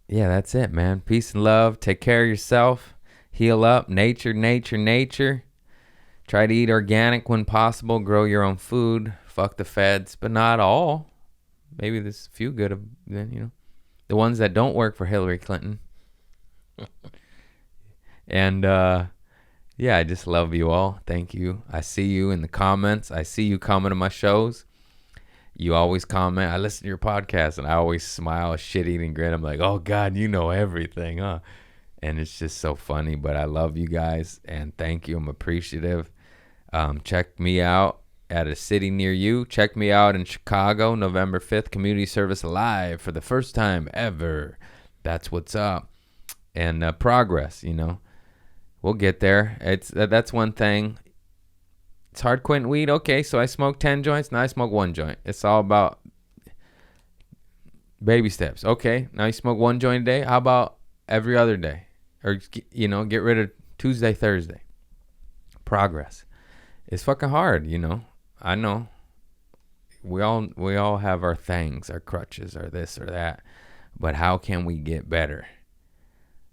S1: Yeah, that's it, man. Peace and love. Take care of yourself. Heal up. Nature. Try to eat organic when possible. Grow your own food. Fuck the feds, but not all. Maybe there's a few good, the ones that don't work for Hillary Clinton. And yeah, I just love you all. Thank you. I see you in the comments. I see you comment on my shows. You always comment. I listen to your podcast, and I always smile, a shit-eating grin. I'm like, oh, God, you know everything, huh? And it's just so funny, but I love you guys, and thank you. I'm appreciative. Check me out at a city near you. Check me out in Chicago, November 5th, community service live for the first time ever. That's what's up. And progress, we'll get there. That's one thing. It's hard quitting weed. Okay, so I smoke 10 joints. Now I smoke 1 joint. It's all about baby steps. Okay, now you smoke 1 joint a day. How about every other day? Or, get rid of Tuesday, Thursday. Progress. It's fucking hard, I know. We all have our things, our crutches, or this or that. But how can we get better?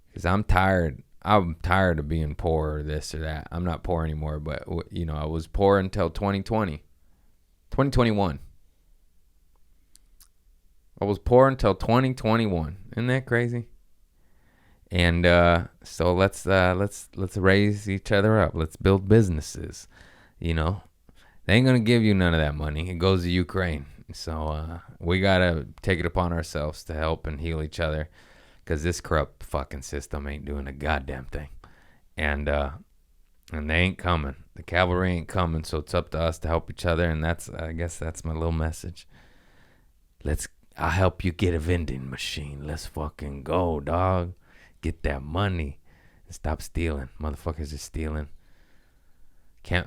S1: Because I'm tired. I'm tired of being poor or this or that. I'm not poor anymore, but, I was poor until 2021. I was poor until 2021. Isn't that crazy? And so let's raise each other up. Let's build businesses. They ain't gonna give you none of that money. It goes to Ukraine. So we gotta take it upon ourselves to help and heal each other, because this corrupt fucking system ain't doing a goddamn thing. And they ain't coming. The cavalry ain't coming. So it's up to us to help each other. And I guess that's my little message. I'll help you get a vending machine. Let's fucking go, dog. Get that money and stop stealing. Motherfuckers are stealing.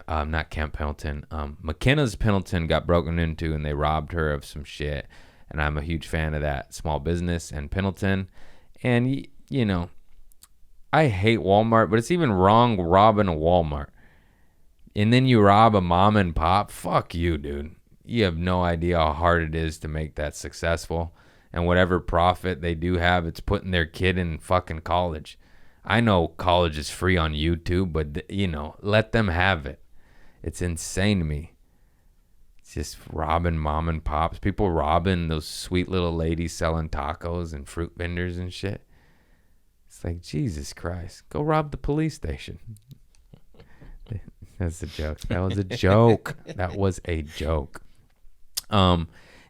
S1: Not Camp Pendleton. McKenna's Pendleton got broken into, and they robbed her of some shit. And I'm a huge fan of that small business and Pendleton. And I hate Walmart, but it's even wrong robbing a Walmart. And then you rob a mom and pop. Fuck you, dude. You have no idea how hard it is to make that successful. And whatever profit they do have, it's putting their kid in fucking college. I know college is free on YouTube, but, let them have it. It's insane to me. It's just robbing mom and pops. People robbing those sweet little ladies selling tacos and fruit vendors and shit. It's like, Jesus Christ. Go rob the police station. That's a joke. That was a joke. That was a joke.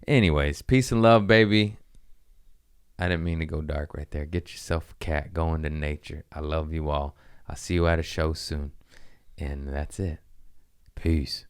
S1: Anyways, peace and love, baby. I didn't mean to go dark right there. Get yourself a cat. Go into nature. I love you all. I'll see you at a show soon. And that's it. Peace.